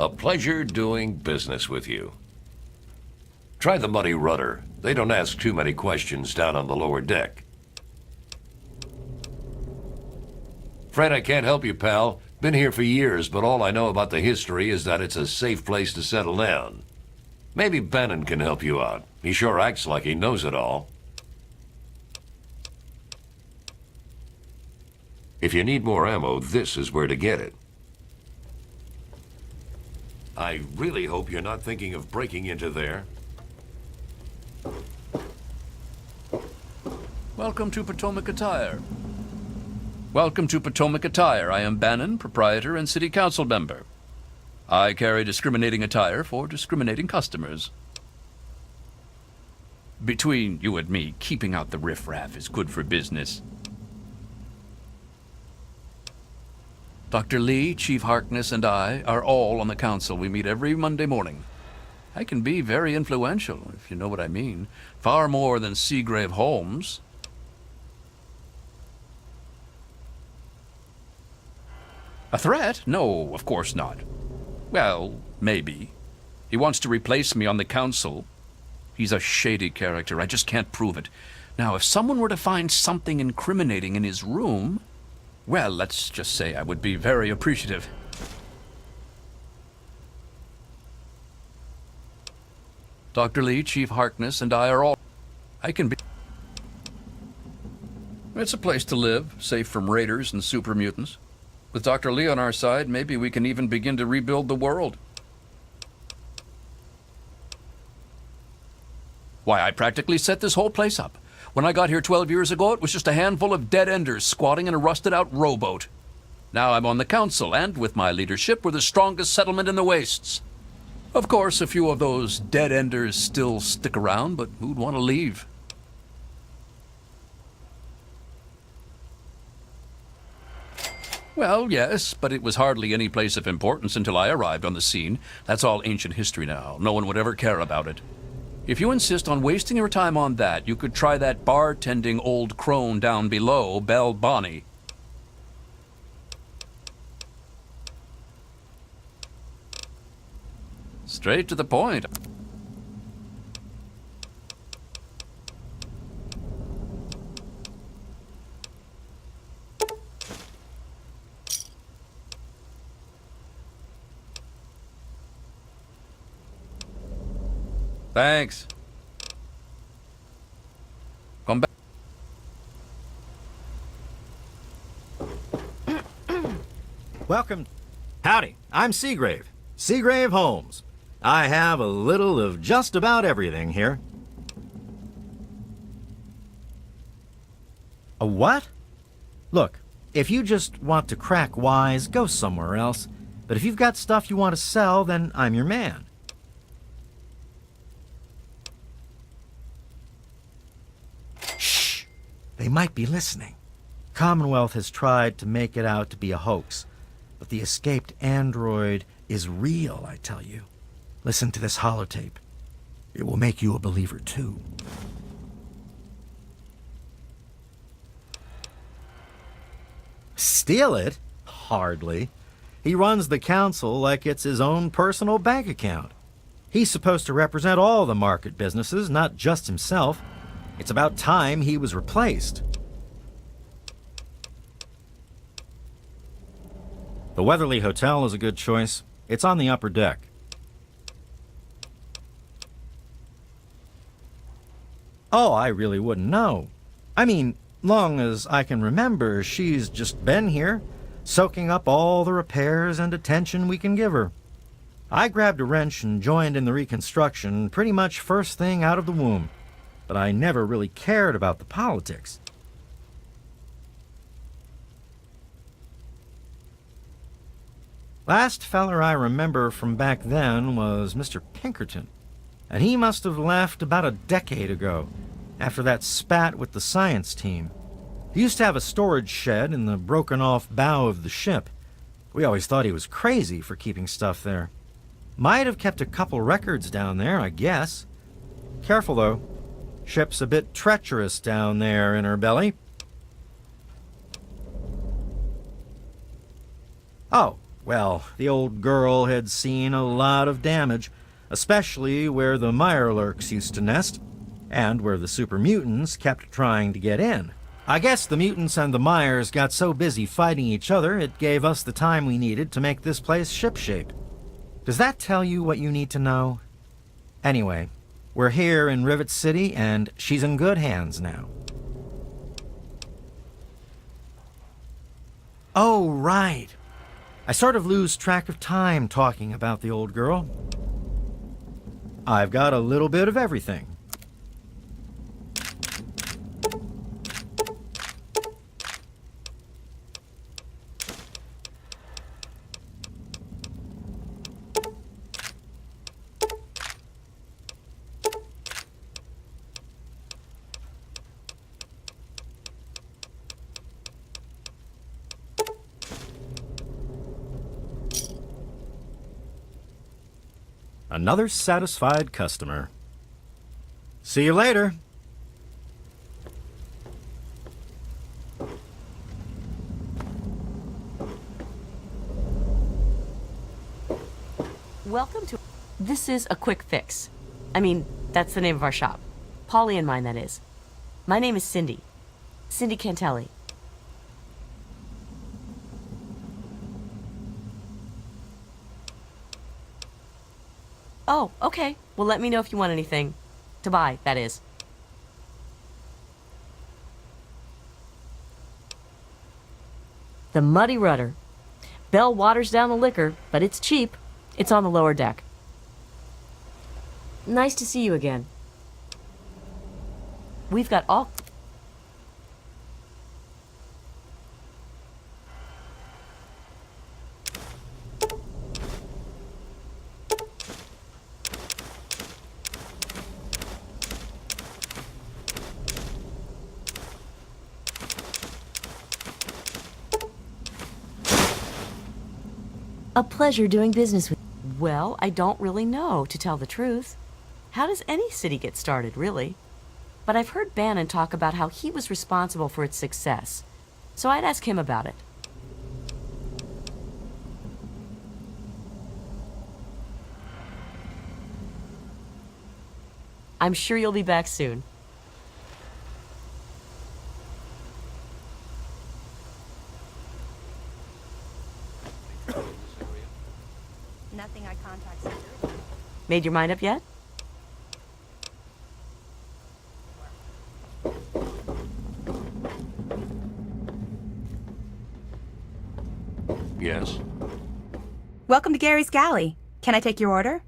A pleasure doing business with you. Try the Muddy Rudder. They don't ask too many questions down on the lower deck. Fred, I can't help you, pal. Been here for years, but all I know about the history is that it's a safe place to settle down. Maybe Bannon can help you out. He sure acts like he knows it all. If you need more ammo, this is where to get it. I really hope you're not thinking of breaking into there.
Welcome to Potomac Attire. Welcome to Potomac Attire. I am Bannon, proprietor and city council member. I carry discriminating attire for discriminating customers. Between you and me, keeping out the riffraff is good for business. Dr. Lee, Chief Harkness, and I are all on the council. We meet every Monday morning. I can be very influential, if you know what I mean. Far more than Seagrave Holmes. A threat? No, of course not. Well, maybe. He wants to replace me on the council. He's a shady character. I just can't prove it. Now, if someone were to find something incriminating in his room, well, let's just say I would be very appreciative. Dr. Lee, Chief Harkness, and I are all... I can be... It's a place to live, safe from raiders and super mutants. With Dr. Lee on our side, maybe we can even begin to rebuild the world. Why, I practically set this whole place up. When I got here 12 years ago, it was just a handful of dead-enders squatting in a rusted-out rowboat. Now I'm on the council, and with my leadership, we're the strongest settlement in the wastes. Of course, a few of those dead-enders still stick around, but who'd want to leave? Well, yes, but it was hardly any place of importance until I arrived on the scene. That's all ancient history now. No one would ever care about it. If you insist on wasting your time on that, you could try that bartending old crone down below, Belle Bonnie. Straight to the point. Thanks. Come back.
Welcome. Howdy, I'm Seagrave. Seagrave Holmes. I have a little of just about everything here. A what? Look, if you just want to crack wise, go somewhere else. But if you've got stuff you want to sell, then I'm your man. Shh! They might be listening. Commonwealth has tried to make it out to be a hoax, but the escaped android is real, I tell you. Listen to this holotape. It will make you a believer, too. Steal it? Hardly. He runs the council like it's his own personal bank account. He's supposed to represent all the market businesses, not just himself. It's about time he was replaced. The Weatherly Hotel is a good choice. It's on the upper deck. Oh, I really wouldn't know. I mean, long as I can remember, she's just been here, soaking up all the repairs and attention we can give her. I grabbed a wrench and joined in the reconstruction pretty much first thing out of the womb, but I never really cared about the politics. Last feller I remember from back then was Mr. Pinkerton, and he must have left about a decade ago, after that spat with the science team. He used to have a storage shed in the broken-off bow of the ship. We always thought he was crazy for keeping stuff there. Might have kept a couple records down there, I guess. Careful, though. Ship's a bit treacherous down there in her belly. Oh, Well, the old girl had seen a lot of damage, especially where the Mirelurks used to nest, and where the super mutants kept trying to get in. I guess the mutants and the Myers got so busy fighting each other, it gave us the time we needed to make this place shipshape. Does that tell you what you need to know? Anyway, we're here in Rivet City, and she's in good hands now. Oh, right. I sort of lose track of time talking about the old girl. I've got a little bit of everything. Another satisfied customer. See you later.
Welcome to... This is a quick fix. I mean, that's the name of our shop. Polly and mine, that is. My name is Cindy. Cindy Cantelli. Oh, okay. Well, let me know if you want anything. To buy, that is. The Muddy Rudder. Bell waters down the liquor, but it's cheap. It's on the lower deck. Nice to see you again. We've got all... A pleasure doing business with you. Well, I don't really know, to tell the truth. How does any city get started, really? But I've heard Bannon talk about how he was responsible for its success, so I'd ask him about it. I'm sure you'll be back soon.
Nothing I contact security.
Made your mind up yet?
Yes?
Welcome to Gary's Galley. Can I take your order?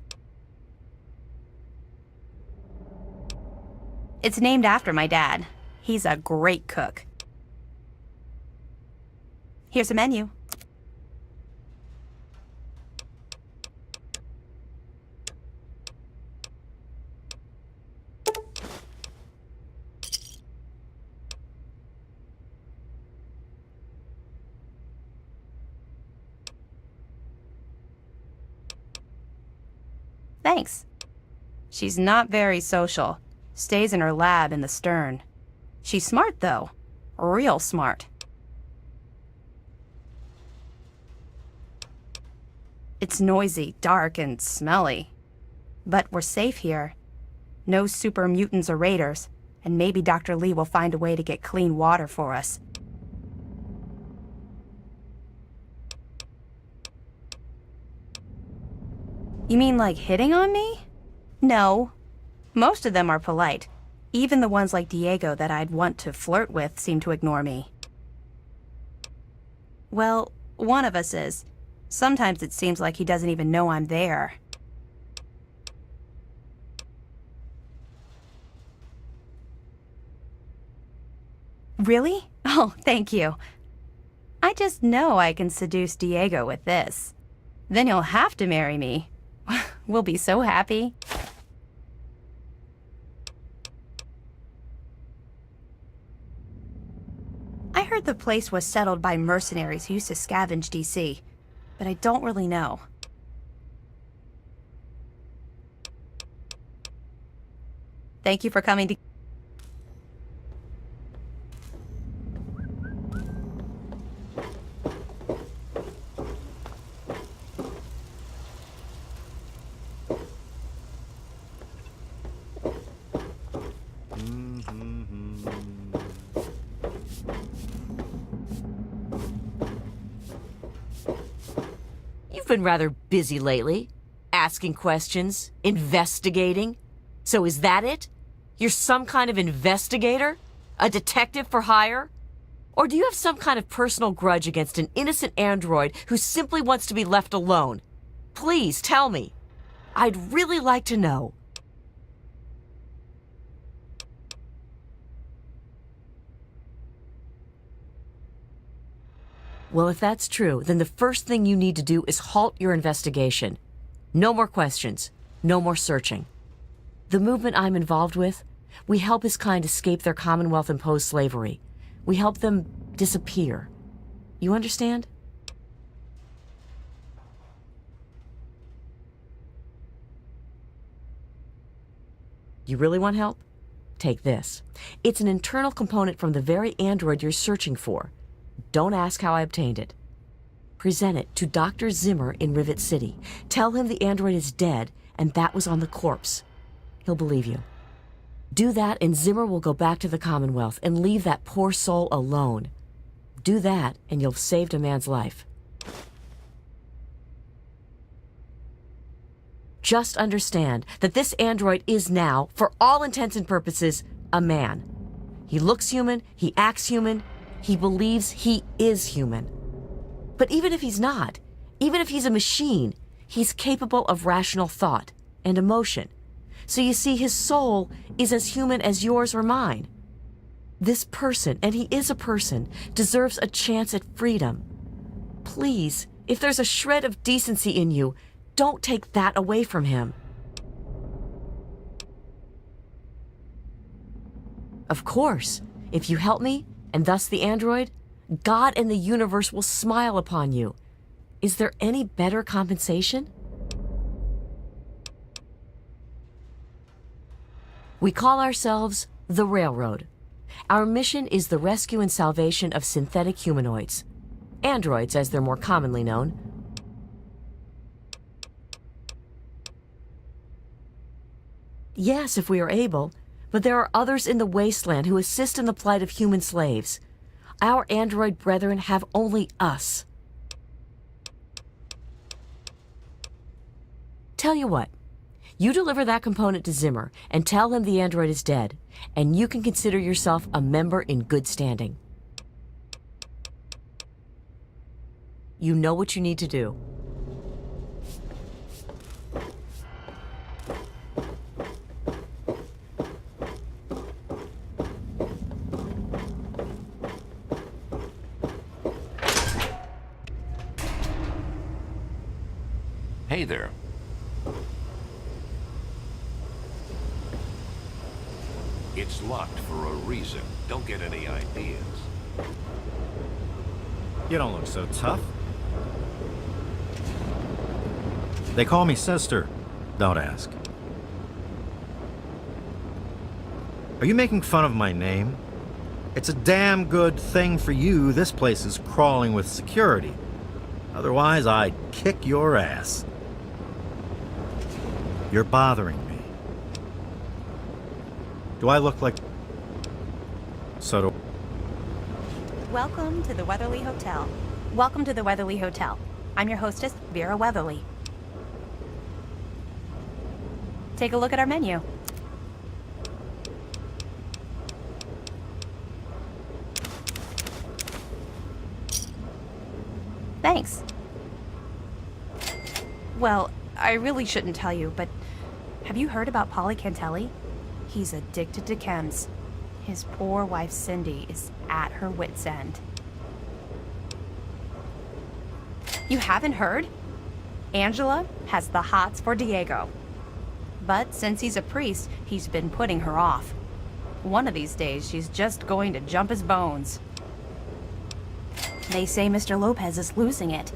It's named after my dad. He's a great cook. Here's a menu. Thanks. She's not very social. Stays in her lab in the stern. She's smart, though. Real smart. It's noisy, dark, and smelly. But we're safe here. No super mutants or raiders, and maybe Dr. Lee will find a way to get clean water for us. You mean like hitting on me? No. Most of them are polite. Even the ones like Diego that I'd want to flirt with seem to ignore me. Well, one of us is. Sometimes it seems like he doesn't even know I'm there. Really? Oh, thank you. I just know I can seduce Diego with this. Then he'll have to marry me. We'll be so happy. I heard the place was settled by mercenaries who used to scavenge DC, but I don't really know. Thank you for coming to...
been rather busy lately, asking questions, investigating. So is that it? You're some kind of investigator? A detective for hire? Or do you have some kind of personal grudge against an innocent android who simply wants to be left alone? Please tell me. I'd really like to know. Well, if that's true, then the first thing you need to do is halt your investigation. No more questions. No more searching. The movement I'm involved with, we help his kind escape their Commonwealth-imposed slavery. We help them disappear. You understand? You really want help? Take this. It's an internal component from the very android you're searching for. Don't ask how I obtained it. Present it to Dr. Zimmer in Rivet City. Tell him the android is dead and that was on the corpse. He'll believe you. Do that and Zimmer will go back to the Commonwealth and leave that poor soul alone. Do that and you'll have saved a man's life. Just understand that this android is now, for all intents and purposes, a man. He looks human, he acts human, he believes he is human. But even if he's not, even if he's a machine, he's capable of rational thought and emotion. So you see, his soul is as human as yours or mine. This person, and he is a person, deserves a chance at freedom. Please, if there's a shred of decency in you, don't take that away from him. Of course, if you help me, and thus the android, God and the universe will smile upon you. Is there any better compensation? We call ourselves the Railroad. Our mission is the rescue and salvation of synthetic humanoids. Androids, as they're more commonly known. Yes, if we are able, but there are others in the wasteland who assist in the plight of human slaves. Our android brethren have only us. Tell you what, you deliver that component to Zimmer and tell him the android is dead, and you can consider yourself a member in good standing. You know what you need to do.
Hey there. It's locked for a reason. Don't get any ideas.
You don't look so tough. They call me sister. Don't ask. Are you making fun of my name? It's a damn good thing for you this place is crawling with security. Otherwise, I'd kick your ass. You're bothering me. Do I look like... So do...
Welcome to the Weatherly Hotel. Welcome to the Weatherly Hotel. I'm your hostess, Vera Weatherly. Take a look at our menu. Thanks. Well, I really shouldn't tell you, but have you heard about Polly Cantelli? He's addicted to chems. His poor wife Cindy is at her wit's end. You haven't heard? Angela has the hots for Diego. But since he's a priest, he's been putting her off. One of these days, she's just going to jump his bones. They say Mr. Lopez is losing it.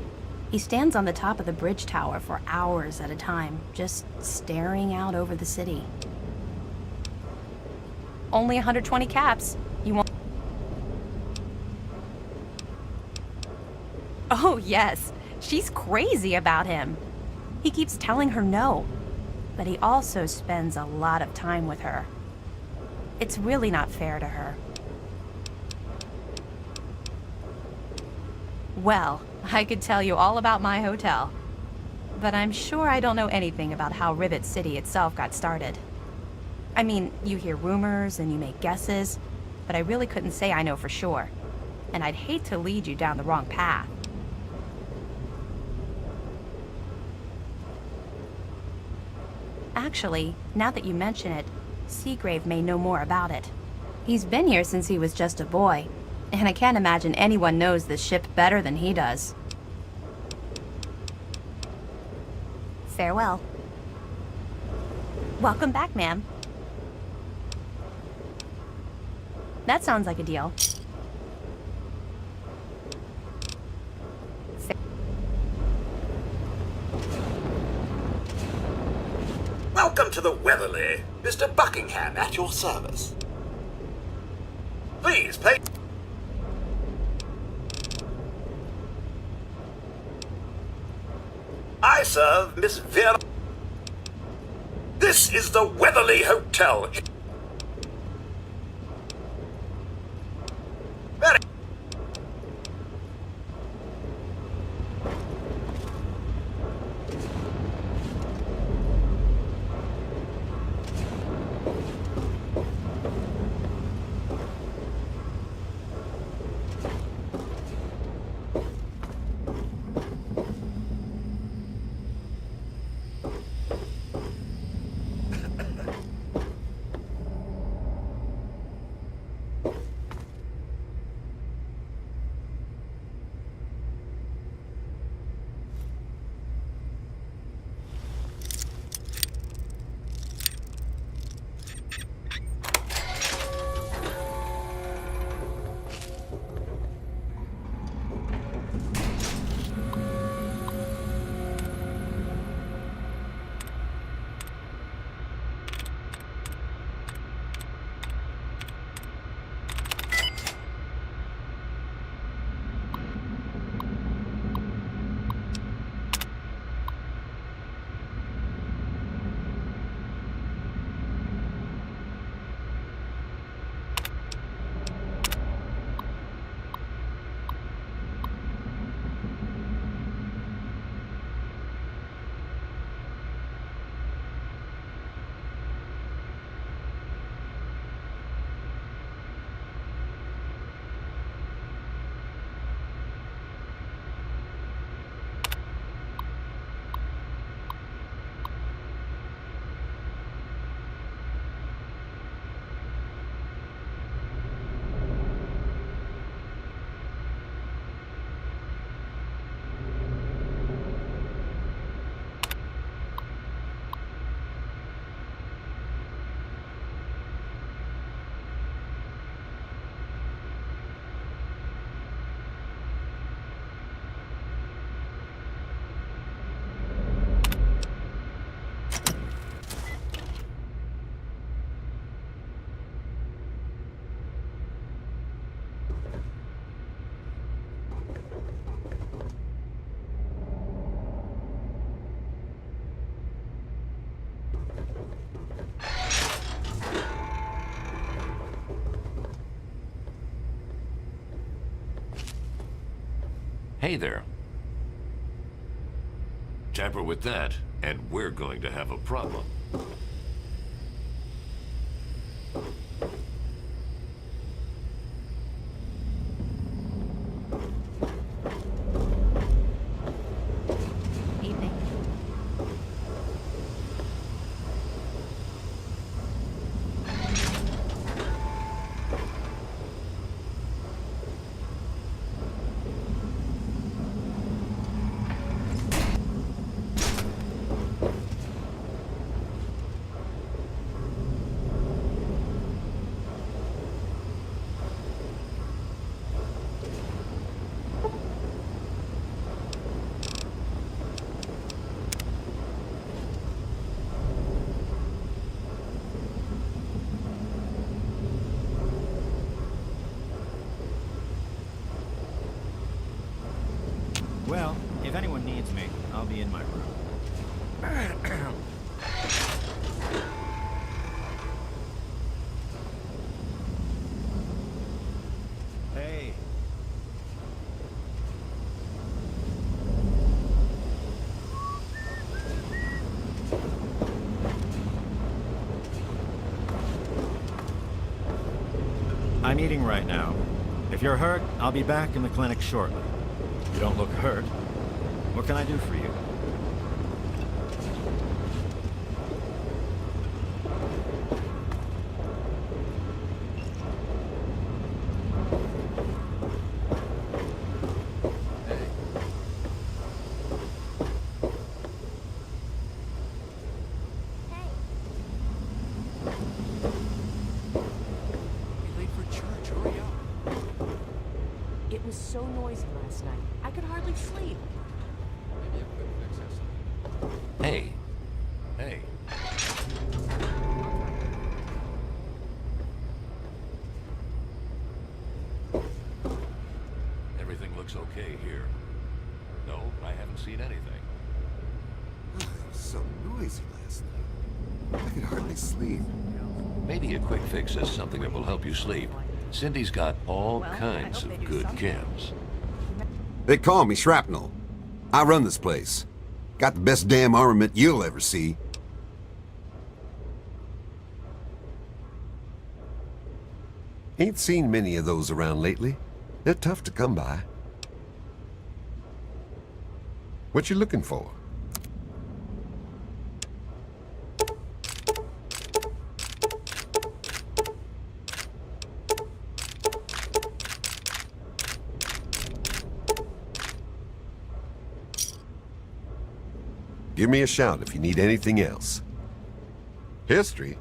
He stands on the top of the bridge tower for hours at a time, just staring out over the city. Only 120 caps. You won't... Oh, yes. She's crazy about him. He keeps telling her no, but he also spends a lot of time with her. It's really not fair to her. Well, I could tell you all about my hotel. but I'm sure I don't know anything about how Rivet City itself got started. I mean, you hear rumors and you make guesses, but I really couldn't say I know for sure. And I'd hate to lead you down the wrong path. Actually, now that you mention it, Seagrave may know more about it. He's been here since he was just a boy, and I can't imagine anyone knows this ship better than he does. Farewell. Welcome back, ma'am. That sounds like a deal.
Welcome to the Weatherly. Mr. Buckingham at your service. Please, play... I serve Miss Vera... This is the Weatherly Hotel. Very...
Hey there. Tamper with that, and we're going to have a problem.
Evening.
Well, if anyone needs me, I'll be in my room. Hey. I'm eating right now. If you're hurt, I'll be back in the clinic shortly. You don't look hurt. What can I do for you?
It was so noisy last night. I could hardly sleep.
Hey. Hey. Everything looks okay here. No, I haven't seen anything.
It was so noisy last night. I could hardly sleep.
Maybe a quick fix is something that will help you sleep. Cindy's got all kinds of good chems.
They call me Shrapnel. I run this place. Got the best damn armament you'll ever see. Ain't seen many of those around lately. They're tough to come by. What you looking for? Give me a shout if you need anything else. History?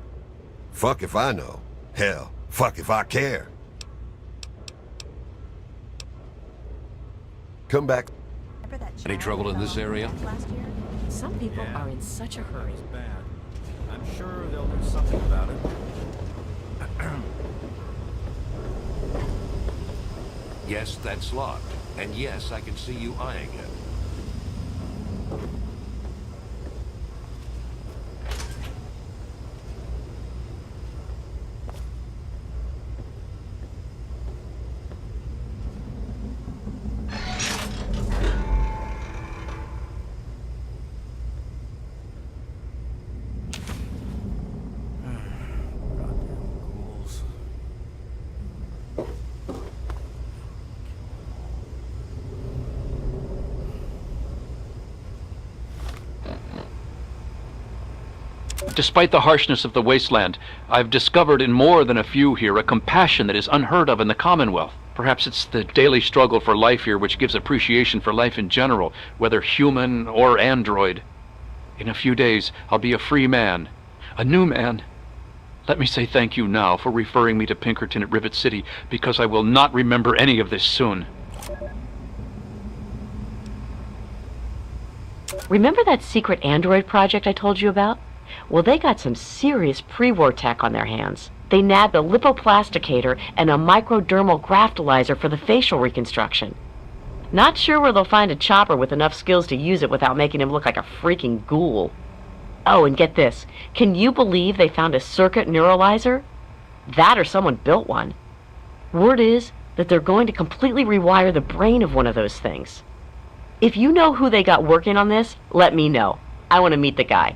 Fuck if I know. Hell, fuck if I care. Come back.
Any trouble in this area?
Some people are in such a hurry.
Bad. I'm sure they'll do something about it.
Yes, that's locked. And yes, I can see you eyeing it.
Despite the harshness of the wasteland, I've discovered in more than a few here a compassion that is unheard of in the Commonwealth. Perhaps it's the daily struggle for life here which gives appreciation for life in general, whether human or android. In a few days, I'll be a free man, a new man. Let me say thank you now for referring me to Pinkerton at Rivet City, because I will not remember any of this soon.
Remember that secret android project I told you about? Well, they got some serious pre-war tech on their hands. They nabbed a lipoplasticator and a microdermal graftalizer for the facial reconstruction. Not sure where they'll find a chopper with enough skills to use it without making him look like a freaking ghoul. Oh, and get this. Can you believe they found a circuit neuralizer? That or someone built one. Word is that they're going to completely rewire the brain of one of those things. If you know who they got working on this, let me know. I want to meet the guy.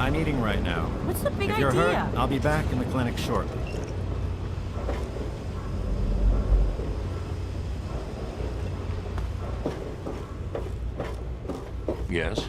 I'm eating right now.
What's the big
If you're
idea?
hurt, I'll be back in the clinic shortly.
Yes?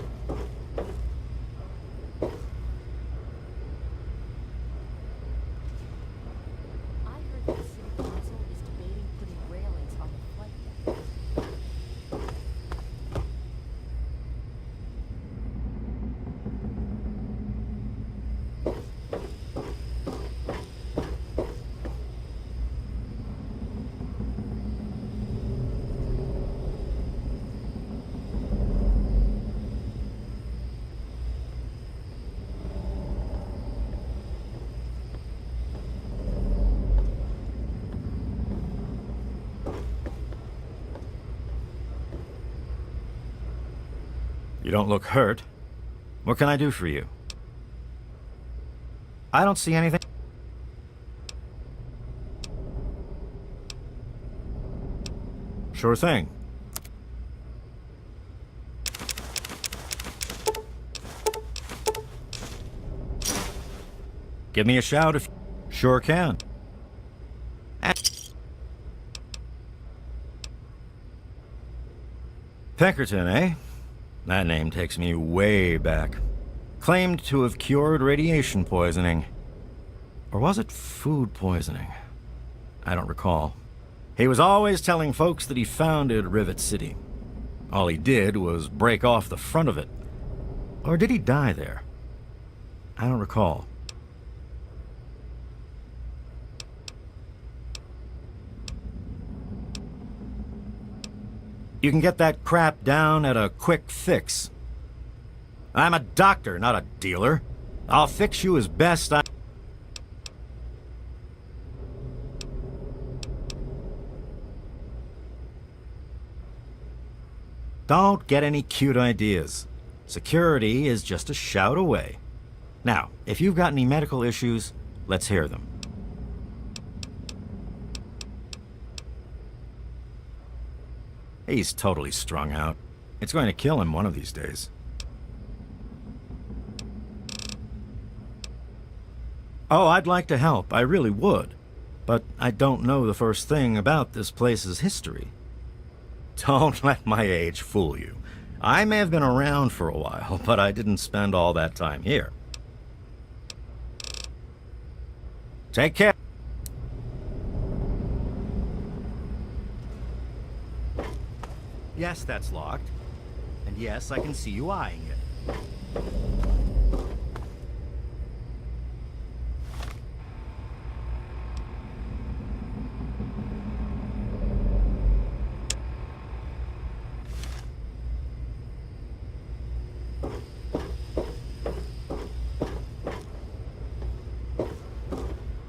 don't look hurt. What can I do for you? I don't see anything. Sure thing. Give me a shout if... Sure can. Pinkerton, eh? That name takes me way back. Claimed to have cured radiation poisoning. Or was it food poisoning? I don't recall. He was always telling folks that he founded Rivet City. All he did was break off the front of it. Or did he die there? I don't recall. You can get that crap down at a quick fix. I'm a doctor, not a dealer. I'll fix you as best I... Don't get any cute ideas. Security is just a shout away. Now, if you've got any medical issues, let's hear them. He's totally strung out. It's going to kill him one of these days. Oh, I'd like to help. I really would. But I don't know the first thing about this place's history. Don't let my age fool you. I may have been around for a while, but I didn't spend all that time here. Take care. Yes, that's locked. And yes, I can see you eyeing it.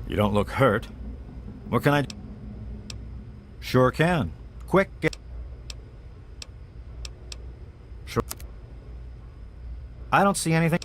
You don't look hurt. What can I do? Sure can. Quick, get... Sure. I don't see anything.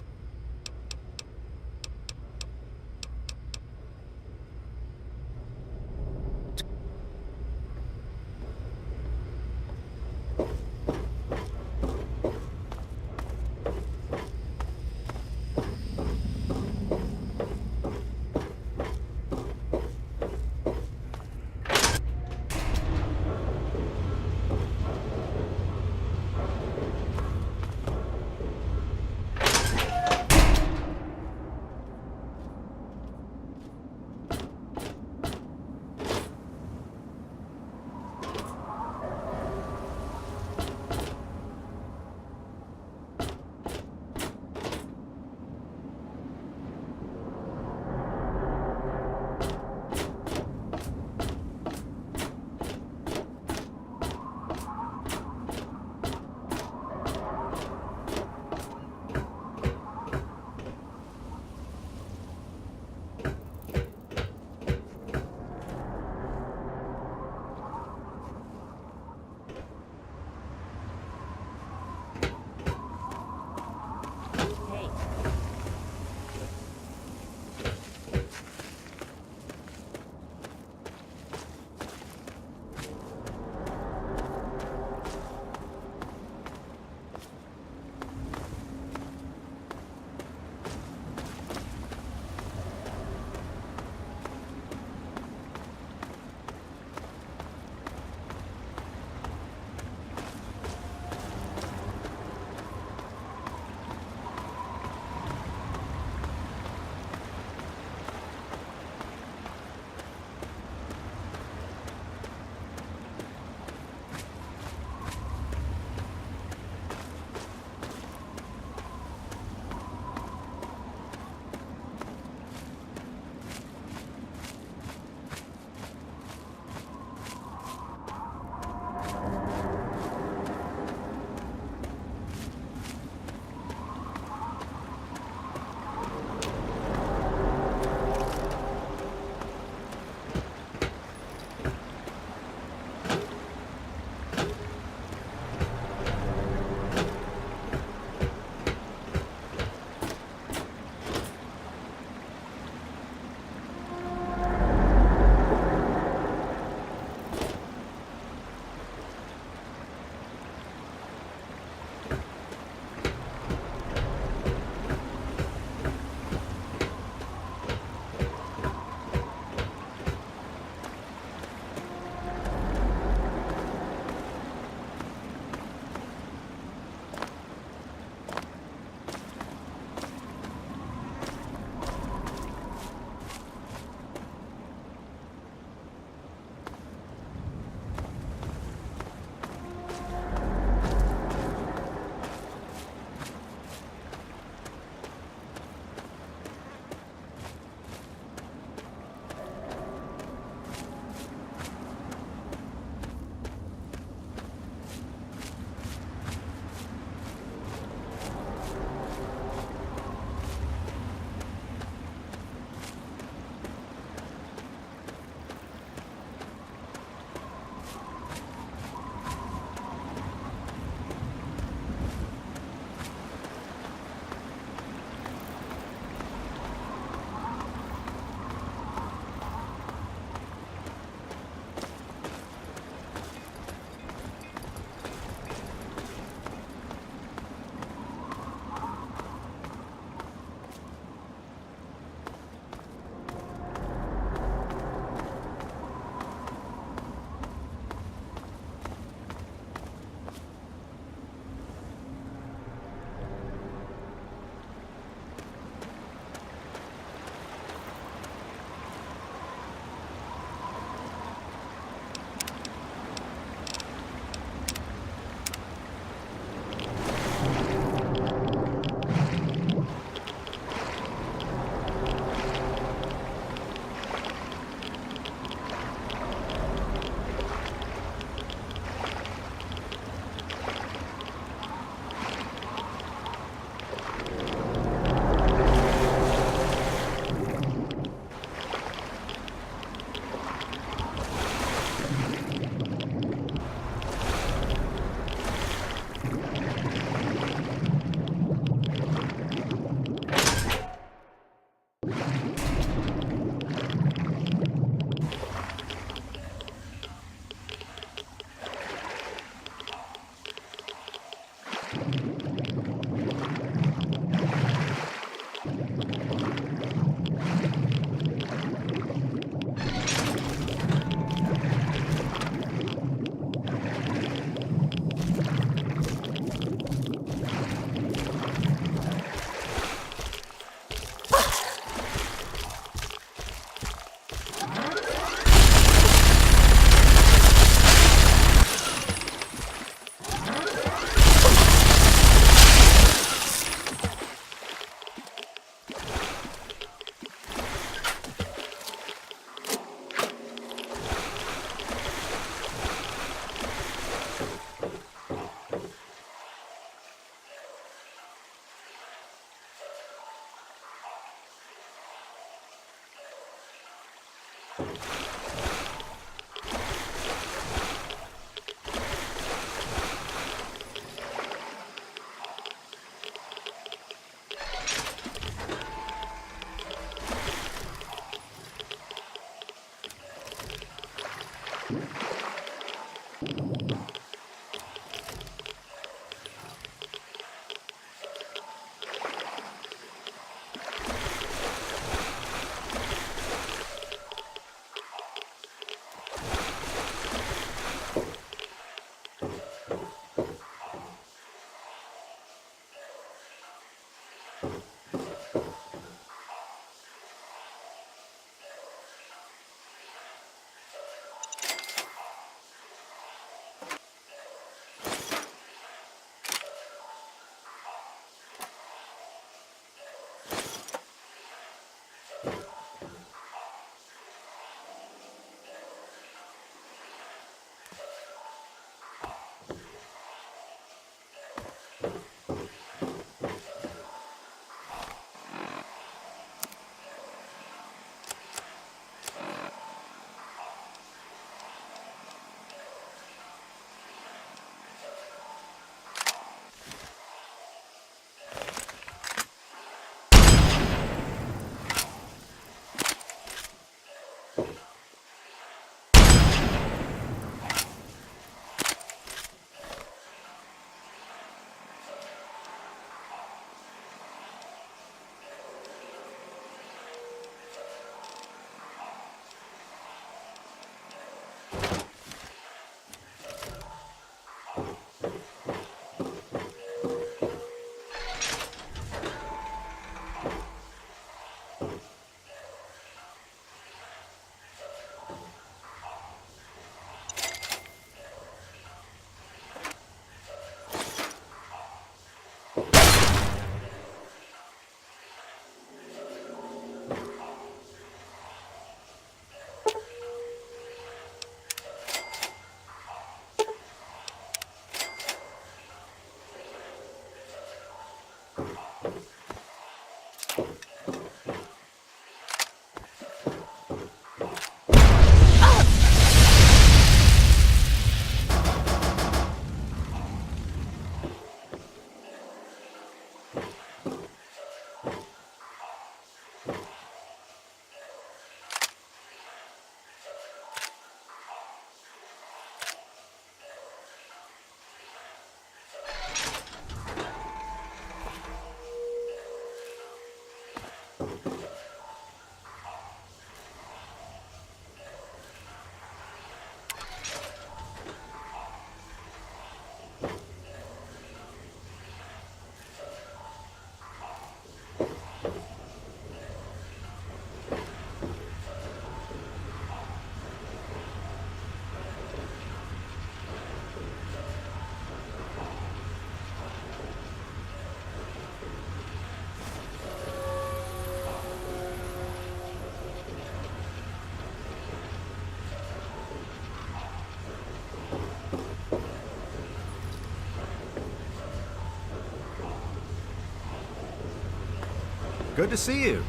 good to see you.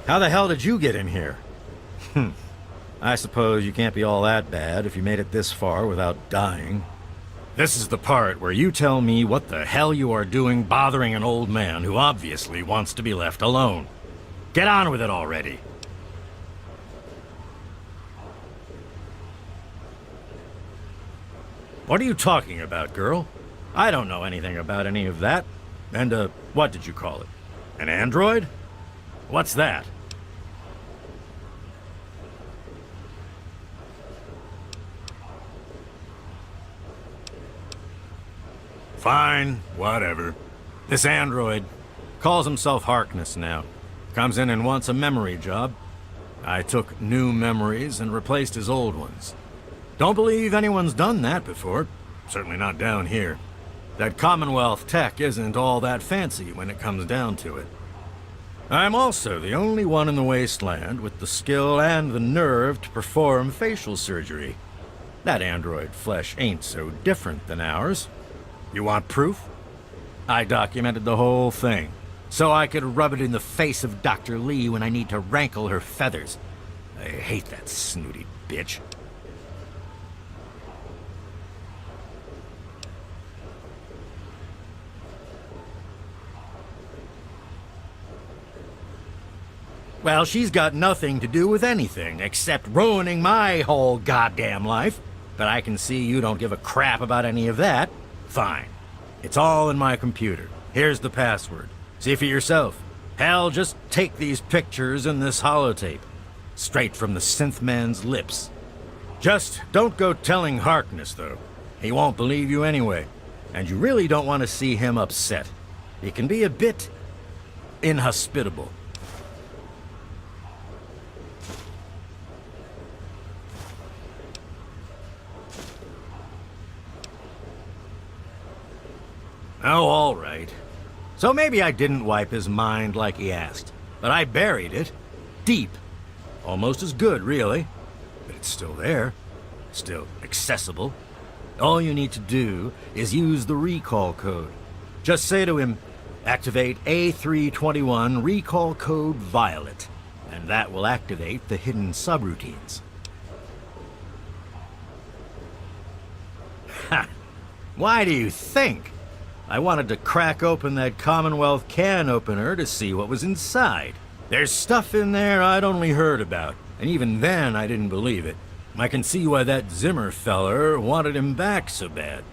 How the hell did you get in here? I suppose you can't be all that bad if you made it this far without dying. This is the part where you tell me what the hell you are doing bothering an old man who obviously wants to be left alone. Get on with it already. What are you talking about, girl? I don't know anything about any of that. And, what did you call it? An android? What's that? Fine, whatever. This android calls himself Harkness now. Comes in and wants a memory job. I took new memories and replaced his old ones. Don't believe anyone's done that before. Certainly not down here. That Commonwealth tech isn't all that fancy when it comes down to it. I'm also the only one in the wasteland with the skill and the nerve to perform facial surgery. That android flesh ain't so different than ours. You want proof? I documented the whole thing, so I could rub it in the face of Dr. Lee when I need to rankle her feathers. I hate that snooty bitch. Well, she's got nothing to do with anything except ruining my whole goddamn life. But I can see you don't give a crap about any of that. Fine. It's all in my computer. Here's the password. See for yourself. Hell, just take these pictures and this holotape. Straight from the synth man's lips. Just don't go telling Harkness, though. He won't believe you anyway. And you really don't want to see him upset. He can be a bit inhospitable. Oh, all right. So maybe I didn't wipe his mind like he asked, but I buried it deep. Almost as good, really. But it's still there. Still accessible. All you need to do is use the recall code. Just say to him, activate A321 recall code Violet, and that will activate the hidden subroutines. Ha! Why do you think? I wanted to crack open that Commonwealth can opener to see what was inside. There's stuff in there I'd only heard about, and even then I didn't believe it. I can see why that Zimmer feller wanted him back so bad.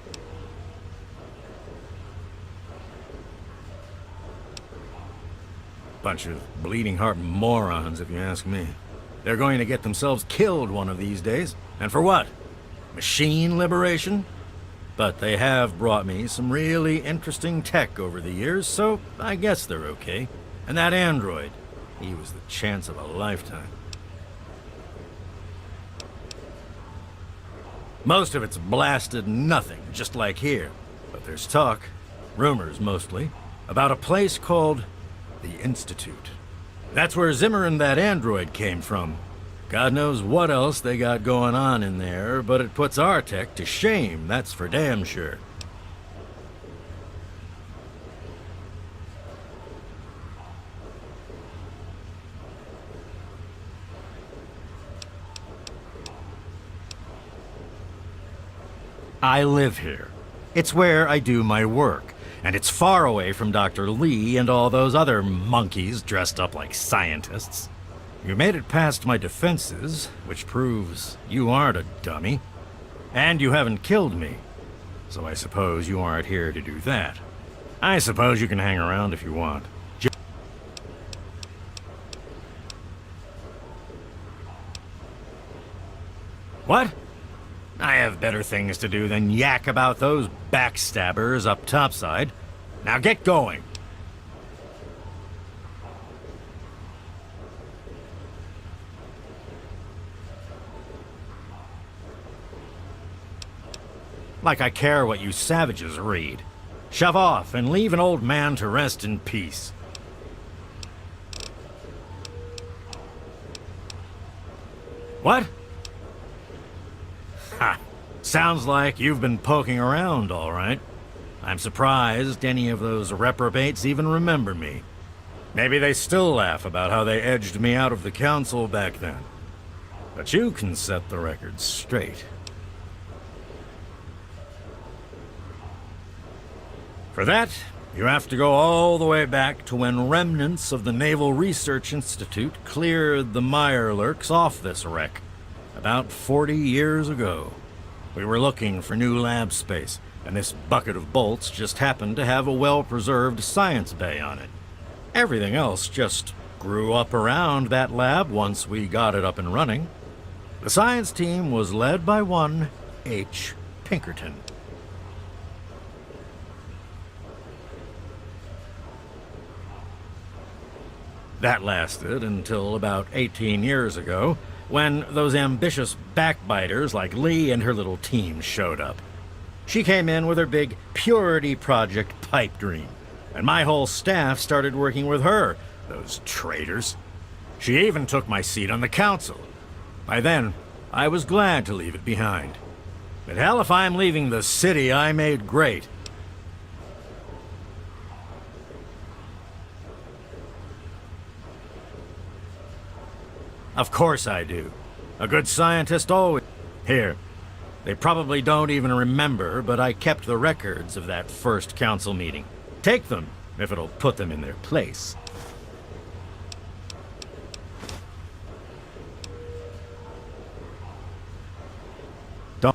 Bunch of bleeding heart morons, if you ask me. They're going to get themselves killed one of these days. And for what? Machine liberation? But they have brought me some really interesting tech over the years, so I guess they're okay. And that android, he was the chance of a lifetime. Most of it's blasted nothing, just like here. But there's talk, rumors mostly, about a place called the Institute. That's where Zimmer and that android came from. God knows what else they got going on in there, but it puts our tech to shame, that's for damn sure. I live here. It's where I do my work, and it's far away from Dr. Lee and all those other monkeys dressed up like scientists. You made it past my defenses, which proves you aren't a dummy. And you haven't killed me, so I suppose you aren't here to do that. I suppose you can hang around if you want. What? I have better things to do than yak about those backstabbers up topside. Now get going. Like I care what you savages read. Shove off and leave an old man to rest in peace. What? Ha! Sounds like you've been poking around, all right. I'm surprised any of those reprobates even remember me. Maybe they still laugh about how they edged me out of the council back then. But you can set the record straight. For that, you have to go all the way back to when remnants of the Naval Research Institute cleared the Mirelurks off this wreck, about 40 years ago. We were looking for new lab space, and this bucket of bolts just happened to have a well-preserved science bay on it. Everything else just grew up around that lab once we got it up and running. The science team was led by one H. Pinkerton. That lasted until about 18 years ago, when those ambitious backbiters like Lee and her little team showed up. She came in with her big Purity Project pipe dream, and my whole staff started working with her, those traitors. She even took my seat on the council. By then, I was glad to leave it behind. But hell, if I'm leaving the city I made great. Of course I do. A good scientist always... Here, they probably don't even remember, but I kept the records of that first council meeting. Take them, if it'll put them in their place. Don't...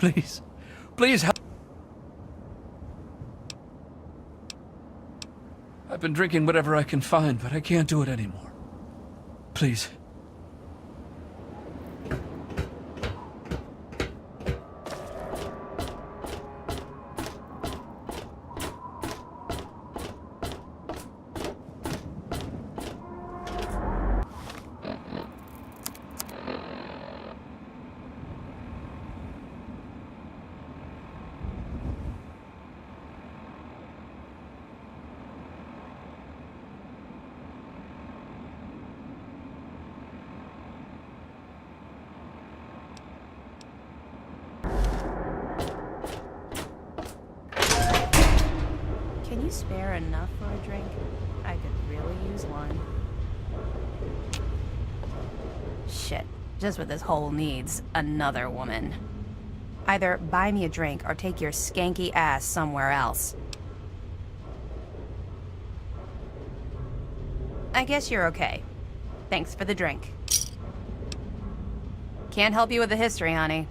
Please. Please help. I've been drinking whatever I can find, but I can't do it anymore. Please.
Can you spare enough for a drink? I could really use one. Shit, just what this hole needs, another woman. Either buy me a drink or take your skanky ass somewhere else. I guess you're okay. Thanks for the drink. Can't help you with the history, honey.